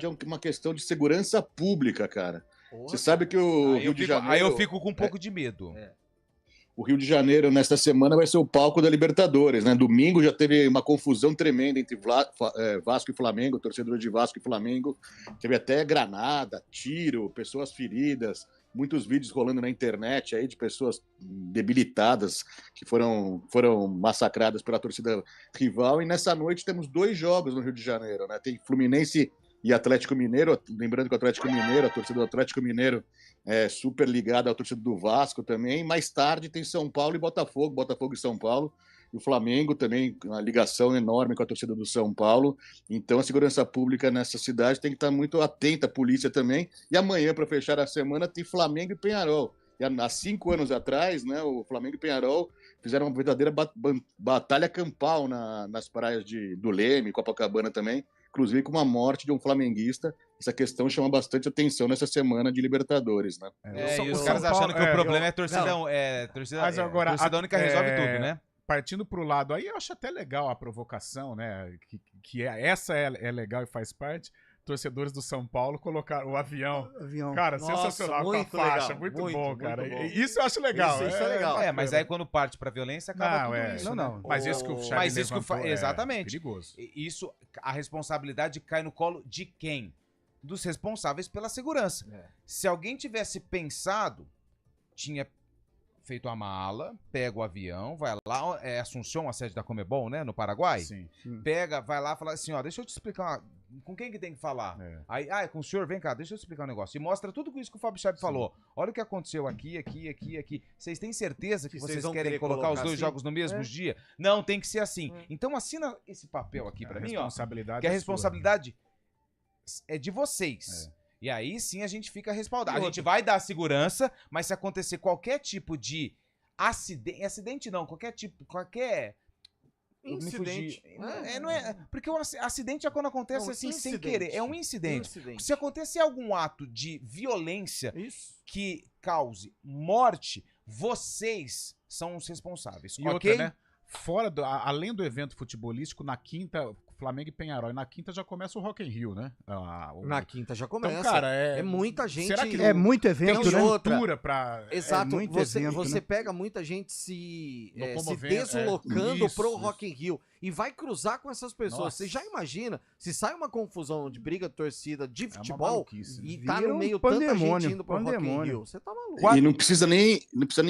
é uma questão de segurança pública, cara. Você sabe que o Rio de Janeiro... Aí eu fico com um pouco de medo. O Rio de Janeiro, nesta semana, vai ser o palco da Libertadores, né? Domingo já teve uma confusão tremenda entre Vasco e Flamengo, torcedores de Vasco e Flamengo. Teve até granada, tiro, pessoas feridas, muitos vídeos rolando na internet aí de pessoas debilitadas que foram massacradas pela torcida rival. E nessa noite temos 2 jogos no Rio de Janeiro, né? Tem Fluminense e Atlético Mineiro, lembrando que o Atlético Mineiro, a torcida do Atlético Mineiro é super ligada à torcida do Vasco também. Mais tarde tem São Paulo e Botafogo e São Paulo. E o Flamengo também, uma ligação enorme com a torcida do São Paulo. Então a segurança pública nessa cidade tem que estar muito atenta, a polícia também. E amanhã, para fechar a semana, tem Flamengo e Peñarol. E há 5 anos atrás, né, o Flamengo e Peñarol fizeram uma verdadeira batalha campal nas praias do Leme, Copacabana também, inclusive com uma morte de um flamenguista. Essa questão chama bastante atenção nessa semana de Libertadores, né? E os caras achando que o problema é torcida única resolve tudo, né? Partindo pro lado aí, eu acho até legal a provocação, né? Essa é legal e faz parte. Torcedores do São Paulo colocaram o avião. Cara, nossa, sensacional, com a faixa. Legal, muito bom, cara. Muito bom. Isso eu acho legal. Isso é legal. Mas aí quando parte pra violência, acaba tudo isso. Não. Mas isso que o Charlie levantou exatamente. É perigoso. Isso, a responsabilidade cai no colo de quem? dos responsáveis pela segurança. Se alguém tivesse pensado, tinha feito a mala, pega o avião, vai lá, é Assunção, a sede da Conmebol, né, no Paraguai? Sim. Pega, vai lá e fala assim, ó, deixa eu te explicar, com quem que tem que falar? Aí, é com o senhor, vem cá, deixa eu te explicar um negócio. E mostra tudo isso que o Fábio Chaib falou. Olha o que aconteceu aqui. Vocês têm certeza que vocês querem colocar os dois jogos no mesmo dia? Não, tem que ser assim. Então assina esse papel aqui pra mim, ó, que a responsabilidade é de vocês. E aí sim a gente fica respaldado. A gente vai dar segurança, mas se acontecer qualquer tipo de acidente não, qualquer incidente. Não é, porque o acidente é quando acontece assim sem querer, é um incidente. Se acontecer algum ato de violência que cause morte, vocês são os responsáveis. E outra, né? Além do evento futebolístico, na quinta, Flamengo e Penharol. E na quinta já começa o Rock in Rio, né? Na quinta já começa. Então, cara, é muita gente. Será que é muito evento, tem né? outra pra... Exato. Muito você evento, né? pega muita gente se deslocando pro Rock in Rio e vai cruzar com essas pessoas. Nossa. Você já imagina se sai uma confusão de briga de torcida de futebol e tá Vira no meio um tanta pandemônio, gente indo pro Rock in Rio. Você tá maluco. E não precisa nem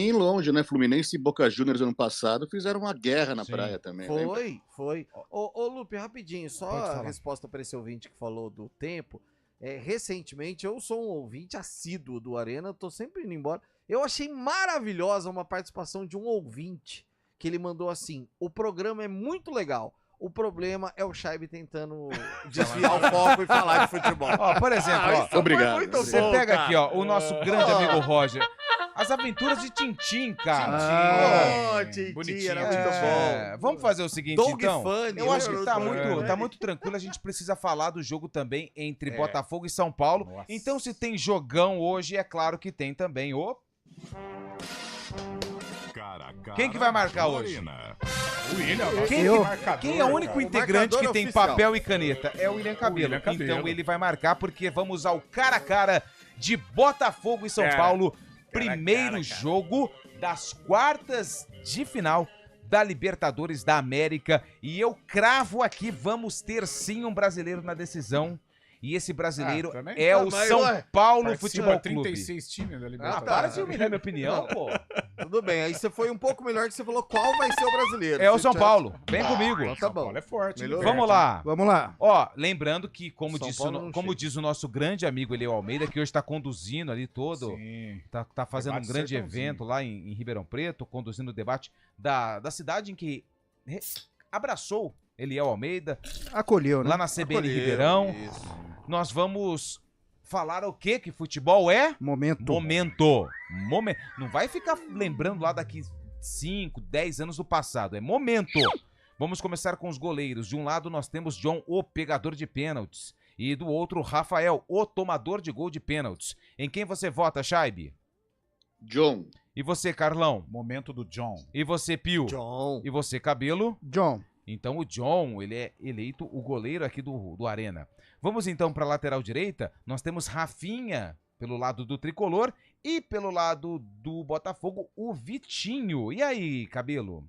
ir longe, né? Fluminense e Boca Juniors ano passado fizeram uma guerra na praia também. Foi. Ô, Lupe, rapidinho, só a resposta para esse ouvinte que falou do tempo. Recentemente, eu sou um ouvinte assíduo do Arena, eu tô sempre indo embora. Eu achei maravilhosa uma participação de um ouvinte que ele mandou assim: o programa é muito legal. O problema é o Chaib tentando desviar o foco e falar de futebol. Ó, por exemplo, obrigado. Você pega aqui, ó, o nosso grande amigo Roger. As aventuras de Tintim, cara. Tintim, era muito bom. Vamos fazer o seguinte, Doug então. Funny, Eu acho que tá muito tranquilo. A gente precisa falar do jogo também entre Botafogo e São Paulo. Nossa. Então, se tem jogão hoje, é claro que tem também o... Quem que vai marcar hoje? O William. Quem é o único integrante que tem papel e caneta? É o William Cabelo. Então ele vai marcar porque vamos ao cara a cara de Botafogo e São Paulo. Primeiro jogo das quartas de final da Libertadores da América. E eu cravo aqui, vamos ter sim um brasileiro na decisão. E esse brasileiro é o São Paulo Futebol Clube. 36 times da Libertadores. Para de humilhar minha opinião, pô. Tudo bem, aí você foi um pouco melhor que você falou qual vai ser o brasileiro. É o São Paulo, vem comigo. Então tá bom. São Paulo é forte. Vamos lá. Vamos lá. Ó, lembrando que, como São diz o nosso grande amigo Eliel Almeida, que hoje está conduzindo ali todo, tá fazendo um grande evento lá em Ribeirão Preto, conduzindo o debate da cidade em que abraçou Eliel Almeida. Acolheu, né? Lá na CBN Ribeirão. Nós vamos falar o quê? Que futebol é? Momento. Não vai ficar lembrando lá daqui 5, 10 anos do passado. É momento. Vamos começar com os goleiros. De um lado nós temos John, o pegador de pênaltis. E do outro, Rafael, o tomador de gol de pênaltis. Em quem você vota, Chaib? John. E você, Carlão? Momento do John. E você, Pio? John. E você, Cabelo? John. Então o John, ele é eleito o goleiro aqui do Arena. Vamos então para a lateral direita. Nós temos Rafinha pelo lado do Tricolor e pelo lado do Botafogo, o Vitinho. E aí, Cabelo?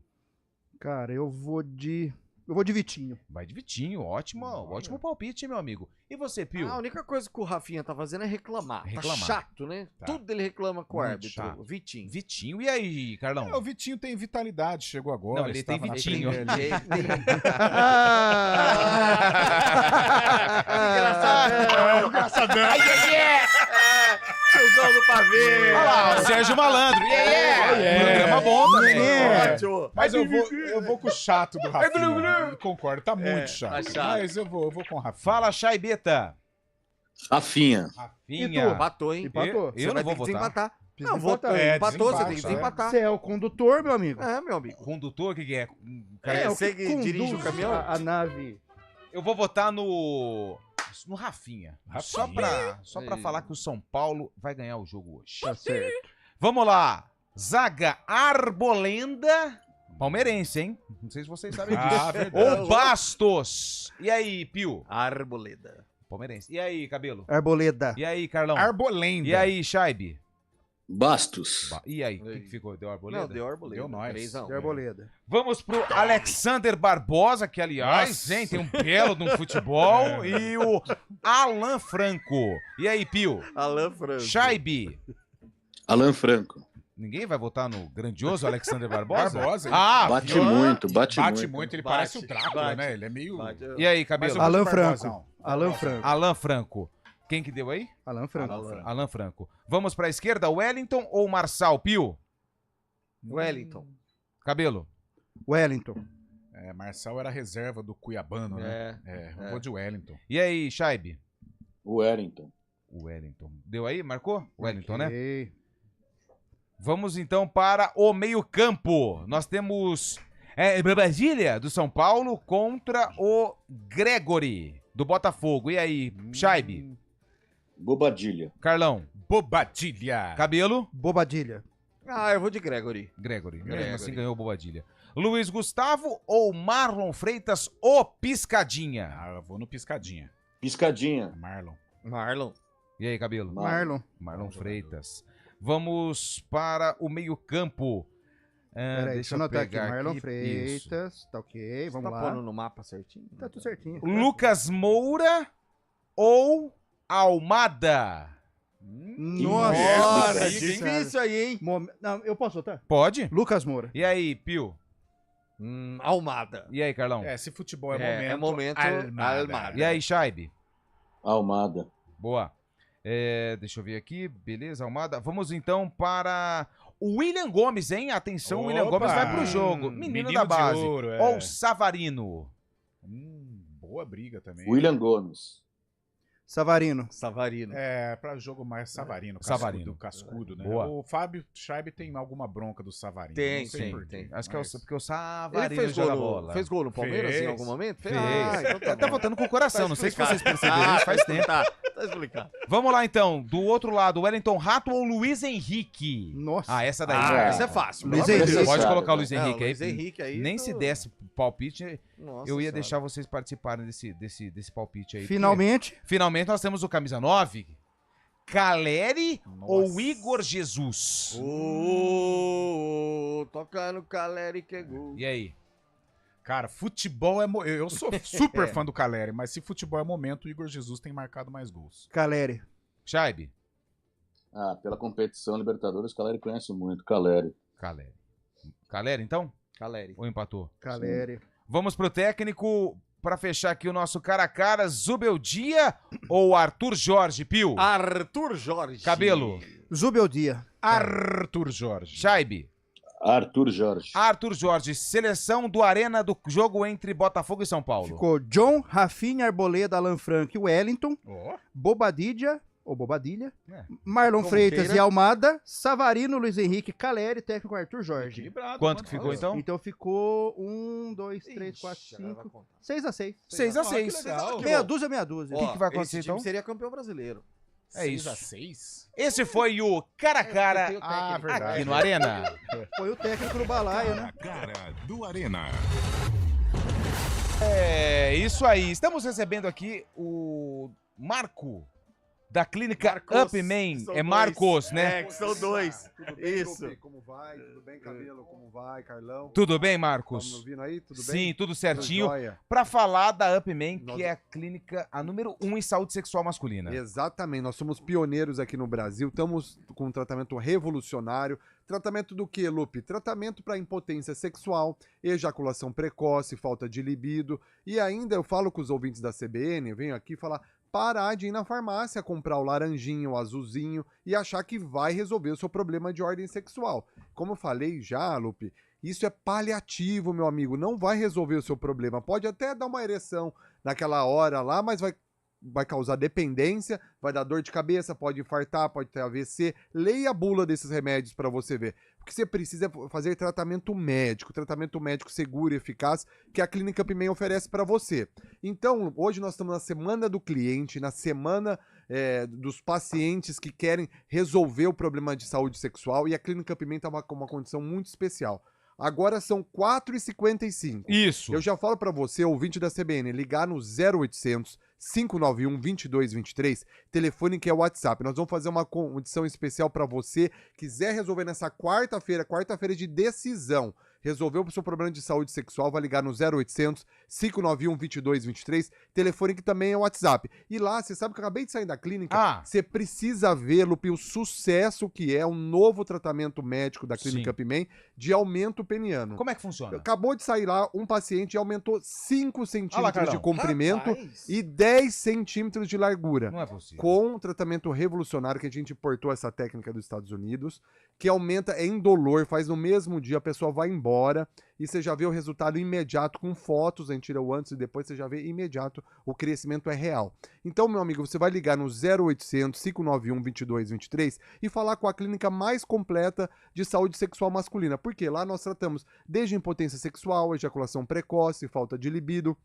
Cara, eu vou de Vitinho. Vai de Vitinho, ótimo palpite, meu amigo. E você, Pio? A única coisa que o Rafinha tá fazendo é reclamar. Tá chato, né? Tá. Tudo ele reclama com o Muito árbitro. chato. Vitinho. Vitinho, e aí, Carlão? O Vitinho tem vitalidade, chegou agora. Não, ele tem estava na Vitinho. Premier League. Engraçadão. Tiozão do pavê. Olha lá, o Sérgio Malandro. Programa bom também. Ótimo. Mas eu vou com o chato do Rafinha. Concordo, tá muito chato. chato. Mas eu vou com o Rafinha. Fala, Chaibeta. Rafinha. Rafinha. Empatou, hein? Empatou. Eu não vou votar. Desempatar. Precisa Não, votou. empatar. Empatou, você tem que desempatar. Você é o condutor, meu amigo. É, meu amigo. Condutor, o que é? Você que dirige o caminhão? A nave. Eu vou votar no Rafinha. Só pra falar que o São Paulo vai ganhar o jogo hoje. Tá certo. Vamos lá. Zaga Arbolenda. Palmeirense, hein? Não sei se vocês sabem disso. Verdade. Ou Bastos. E aí, Pio? Arboleda. Palmeirense. E aí, Cabelo? Arboleda. E aí, Carlão? Arbolenda. E aí, Chaib? Bastos. E aí, o que ficou? Deu Arboleda? Não, deu Arboleda. Deu nós. 3-1. Deu Arboleda. Vamos pro Alexander Barbosa, que aliás, hein, tem um belo de um futebol, e o Alan Franco. E aí, Pio? Alan Franco. Shaibi. Alan Franco. Ninguém vai votar no grandioso Alexander Barbosa? Barbosa, ele bate muito, bate muito. Ele Bate, parece o Drácula, bate. né? Ele é meio... E aí, Cabelo? Mas eu Alan gosto de Franco. Barbosão. Alan Franco. Alan Franco. Quem que deu aí? Alan Franco. Alan Franco. Vamos pra esquerda, Wellington ou Marçal? Pio? Wellington. Cabelo? Wellington. Marçal era reserva do Cuiabano, né? Eu vou de Wellington. E aí, Shaibi? Wellington. Wellington. Deu aí? Marcou? Wellington, né? Ok. Vamos então para o meio-campo. Nós temos Brasília do São Paulo contra o Gregory do Botafogo. E aí, Shaibi? Bobadilha. Carlão? Bobadilha. Cabelo? Bobadilha. Eu vou de Gregory. Gregory. Mesmo assim ganhou Bobadilha. Luiz Gustavo ou Marlon Freitas, o Piscadinha? Eu vou no Piscadinha. Piscadinha. Marlon. E aí, Cabelo? Marlon Freitas. Vamos para o meio-campo. Peraí, deixa eu anotar aqui. Marlon Isso. Freitas. Tá ok, vamos lá. Tá pondo no mapa certinho? Tá tudo certinho. Lucas Moura ou Almada? Nossa, difícil aí, hein? Não, eu posso votar? Pode? Lucas Moura. E aí, Pio? Almada. E aí, Carlão? Se futebol é momento, Almada. E aí, Shaibi? Almada. Boa. Deixa eu ver aqui. Beleza, Almada. Vamos então para o William Gomes, hein? Atenção, o William Gomes vai pro jogo. Menino da base. de ouro, Ou Savarino? Boa briga também. William Gomes. Savarino. Pra jogo mais Savarino. Savarino. Cascudo, né? Boa. O Fábio Scheibe tem alguma bronca do Savarino. Tem, não sei por quê, Acho que é porque o Ele Savarino joga bola. fez gol no Palmeiras em algum momento? Fez. Então Tá votando com o coração, não sei se vocês perceberam, faz tempo. Tá explicado. Vamos lá então, do outro lado, Wellington Rato ou Luiz Henrique? Nossa. Essa daí. Essa é fácil. Luiz Henrique. Pode colocar o Luiz Não, Henrique aí. Luiz Henrique aí, Nem se desse palpite, Nossa eu ia senhora. deixar vocês participarem desse palpite aí. Finalmente. Finalmente nós temos o camisa 9, Caleri ou Igor Jesus? Toca no Caleri que é gol. E aí? Cara, futebol é... Eu sou super fã do Caleri, mas se futebol é momento, o Igor Jesus tem marcado mais gols. Caleri. Shaibi? Pela competição Libertadores, Caleri conhece muito. Caleri. Caleri, então? Caleri. Ou empatou? Caleri. Vamos pro técnico para fechar aqui o nosso cara a cara. Zubeldia ou Arthur Jorge, Pio? Arthur Jorge. Cabelo? Zubeldia. Arthur Jorge. Shaibi? Arthur Jorge. Arthur Jorge, seleção do Arena do jogo entre Botafogo e São Paulo. Ficou John, Rafinha, Arboleda, Alan Franco e Wellington. Bobadilha, Marlon Freitas e Almada, Savarino, Luiz Henrique, Caleri, técnico Arthur Jorge. Equilibrado. Quanto que ficou então? Então ficou 1, 2, 3, 4, 5, 6-6. 6-6. Meia dúzia, meia dúzia. O que vai acontecer esse time então? seria campeão brasileiro. É isso. 6-6? Esse foi o cara a cara verdade. aqui no Arena. Foi o técnico no balaio, né? Cara do Arena. É isso aí. Estamos recebendo aqui o Marco da clínica Upman. É Marcos, né? Que são dois. Tudo bem, Isso. Lupe? Como vai? Tudo bem, Cabelo? Como vai, Carlão? Tudo bem, Marcos? Tá me ouvindo aí? Tudo bem? Sim, tudo certinho. Tudo jóia. Para falar da Upman, que é a clínica a número 1 em saúde sexual masculina. Exatamente, nós somos pioneiros aqui no Brasil, estamos com um tratamento revolucionário. Tratamento do que, Lupe? Tratamento para impotência sexual, ejaculação precoce, falta de libido. E ainda eu falo com os ouvintes da CBN, eu venho aqui falar, parar de ir na farmácia comprar o laranjinho, o azulzinho e achar que vai resolver o seu problema de ordem sexual. Como eu falei já, Lupe, isso é paliativo, meu amigo, não vai resolver o seu problema. Pode até dar uma ereção naquela hora lá, mas vai causar dependência, vai dar dor de cabeça, pode infartar, pode ter AVC. Leia a bula desses remédios para você ver. O que você precisa é fazer tratamento médico seguro e eficaz que a Clínica Upman oferece para você. Então, hoje nós estamos na semana do cliente, na semana dos pacientes que querem resolver o problema de saúde sexual, e a Clínica Upman está com uma condição muito especial. Agora são 4h55. Isso. Eu já falo para você, ouvinte da CBN, ligar no 0800 591-2223, telefone que é o WhatsApp. Nós vamos fazer uma condição especial para você, quiser resolver nessa quarta-feira de decisão, resolveu o seu problema de saúde sexual, vai ligar no 0800 591 2223, telefone que também é o WhatsApp. E lá, você sabe que eu acabei de sair da clínica, você precisa ver, Lupe, o sucesso que é um novo tratamento médico da Clínica Upman de aumento peniano. Como é que funciona? Acabou de sair lá, um paciente e aumentou 5 centímetros de comprimento e 10 centímetros de largura. Não é possível. Com um tratamento revolucionário que a gente importou essa técnica dos Estados Unidos, que aumenta, é indolor, faz no mesmo dia, a pessoa vai embora e você já vê o resultado imediato com fotos, a gente tira o antes e depois, você já vê imediato, o crescimento é real. Então, meu amigo, você vai ligar no 0800 591 2223 e falar com a clínica mais completa de saúde sexual masculina, porque lá nós tratamos desde impotência sexual, ejaculação precoce, falta de libido,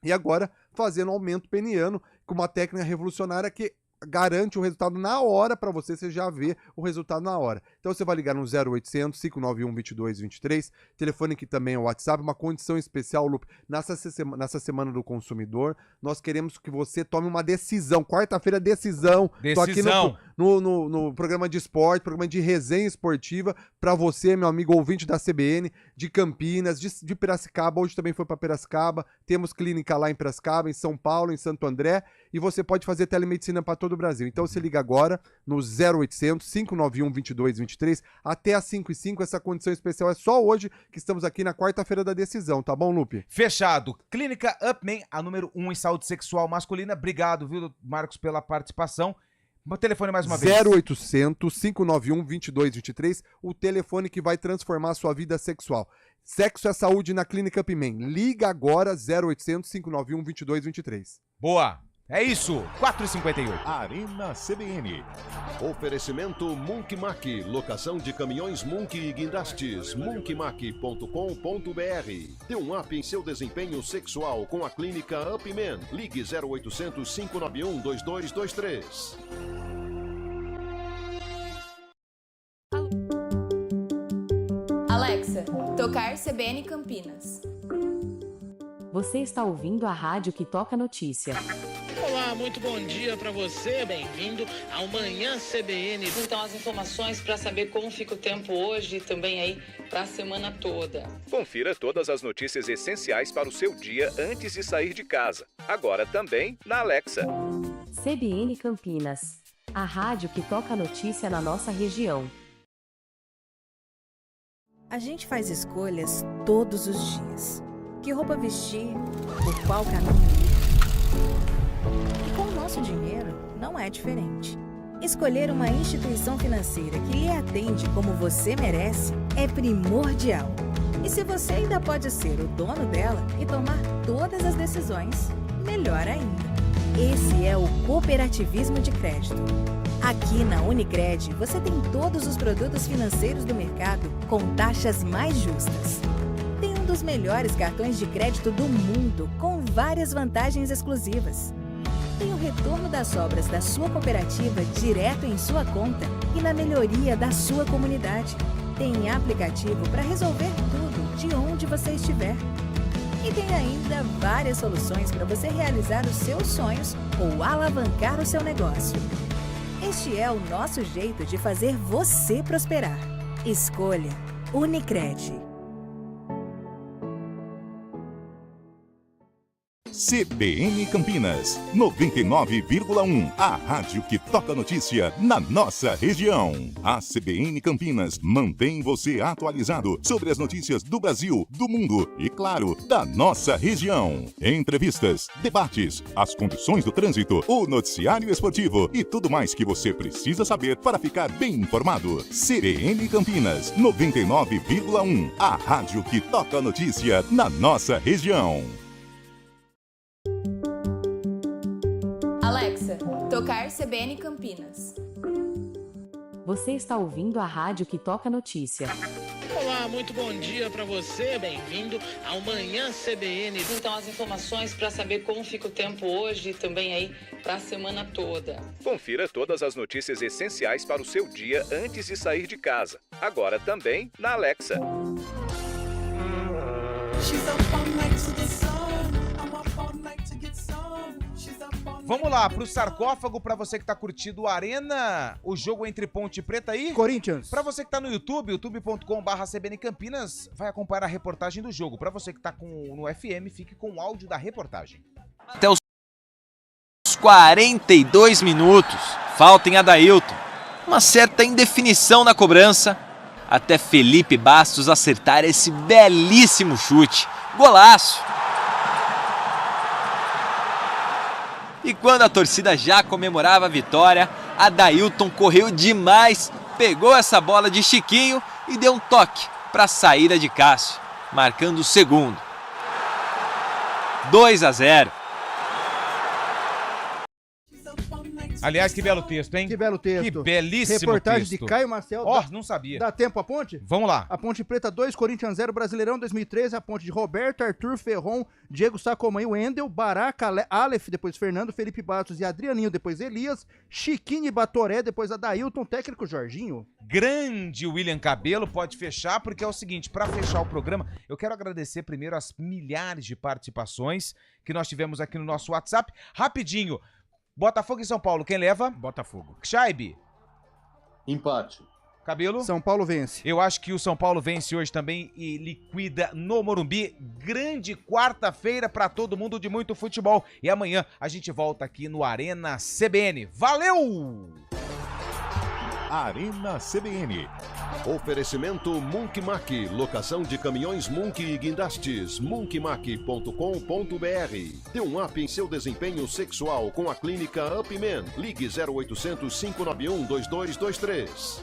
e agora fazendo aumento peniano com uma técnica revolucionária que garante o resultado na hora para você já vê o resultado na hora. Então você vai ligar no 0800 591 2223, telefone que também é o WhatsApp, uma condição especial, Lupe, nessa semana do consumidor, nós queremos que você tome uma decisão, quarta-feira decisão. Tô aqui no programa de esporte, programa de resenha esportiva, para você, meu amigo ouvinte da CBN, de Campinas, de Piracicaba, hoje também foi para Piracicaba, temos clínica lá em Piracicaba, em São Paulo, em Santo André, e você pode fazer telemedicina para todo o Brasil. Então você liga agora no 0800 591 2223 até às 5h05. Essa condição especial é só hoje, que estamos aqui na quarta-feira da decisão, tá bom, Lupe? Fechado. Clínica Upman, a número 1 em saúde sexual masculina. Obrigado, viu, Marcos, pela participação. Meu telefone mais uma vez. 0800 591 2223, o telefone que vai transformar a sua vida sexual. Sexo é saúde na Clínica Upman. Liga agora 0800 591 2223. Boa. É isso, 4h58. Arena CBN. Oferecimento Munk Mac, locação de caminhões Munk e guindastes, munkmac.com.br. Dê um up em seu desempenho sexual com a Clínica Upman. Ligue 0800 591 2223. Alexa, tocar CBN Campinas. Você está ouvindo a rádio que toca notícia. Olá, muito bom dia para você, bem-vindo ao Manhã CBN. Então, as informações para saber como fica o tempo hoje e também aí para a semana toda. Confira todas as notícias essenciais para o seu dia antes de sair de casa. Agora também na Alexa. CBN Campinas, a rádio que toca notícia na nossa região. A gente faz escolhas todos os dias. Que roupa vestir, por qual caminho ir. E com o nosso dinheiro, não é diferente. Escolher uma instituição financeira que lhe atende como você merece é primordial. E se você ainda pode ser o dono dela e tomar todas as decisões, melhor ainda. Esse é o cooperativismo de crédito. Aqui na Unicred, você tem todos os produtos financeiros do mercado com taxas mais justas. Tem um dos melhores cartões de crédito do mundo, com várias vantagens exclusivas. Tem o retorno das obras da sua cooperativa direto em sua conta e na melhoria da sua comunidade. Tem aplicativo para resolver tudo de onde você estiver. E tem ainda várias soluções para você realizar os seus sonhos ou alavancar o seu negócio. Este é o nosso jeito de fazer você prosperar. Escolha Unicred. CBN Campinas, 99,1. A rádio que toca notícia na nossa região. A CBN Campinas mantém você atualizado sobre as notícias do Brasil, do mundo e, claro, da nossa região. Entrevistas, debates, as condições do trânsito, o noticiário esportivo e tudo mais que você precisa saber para ficar bem informado. CBN Campinas, 99,1. A rádio que toca notícia na nossa região. Alexa, tocar CBN Campinas. Você está ouvindo a rádio que toca notícia. Olá, muito bom dia para você, bem-vindo ao Manhã CBN. Então, as informações para saber como fica o tempo hoje e também aí para a semana toda. Confira todas as notícias essenciais para o seu dia antes de sair de casa. Agora também na Alexa. Vamos lá, pro sarcófago, pra você que tá curtindo o Arena, o jogo entre Ponte Preta e Corinthians. Pra você que tá no YouTube, youtube.com/CBN Campinas, vai acompanhar a reportagem do jogo. Pra você que tá no FM, fique com o áudio da reportagem. Até os 42 minutos, falta em Adailton. Uma certa indefinição na cobrança, até Felipe Bastos acertar esse belíssimo chute. Golaço! E quando a torcida já comemorava a vitória, Adailton correu demais, pegou essa bola de Chiquinho e deu um toque para a saída de Cássio, marcando o segundo. 2-0. Aliás, que belo texto, hein? Que belo texto. Que belíssimo Reportagem texto. de Caio Marcel. Ó, não sabia. Dá tempo a Ponte? Vamos lá. A Ponte Preta 2, Corinthians 0, Brasileirão 2013. A Ponte de Roberto, Arthur Ferron, Diego Sacomã e Wendel, Baraca, Aleph, depois Fernando, Felipe Bastos e Adrianinho, depois Elias, Chiquinho e Batoré, depois Adailton, técnico Jorginho. Grande William Cabelo, pode fechar, porque é o seguinte, para fechar o programa, eu quero agradecer primeiro as milhares de participações que nós tivemos aqui no nosso WhatsApp. Rapidinho, Botafogo e São Paulo, quem leva? Botafogo. Scheibe? Empate. Cabelo? São Paulo vence. Eu acho que o São Paulo vence hoje também e liquida no Morumbi. Grande quarta-feira para todo mundo de muito futebol. E amanhã a gente volta aqui no Arena CBN. Valeu! Arena CBN. Oferecimento Munk Mac, locação de caminhões Munk e guindastes, munkmac.com.br. Dê um up em seu desempenho sexual com a clínica Upman. Ligue 0800 591 2223.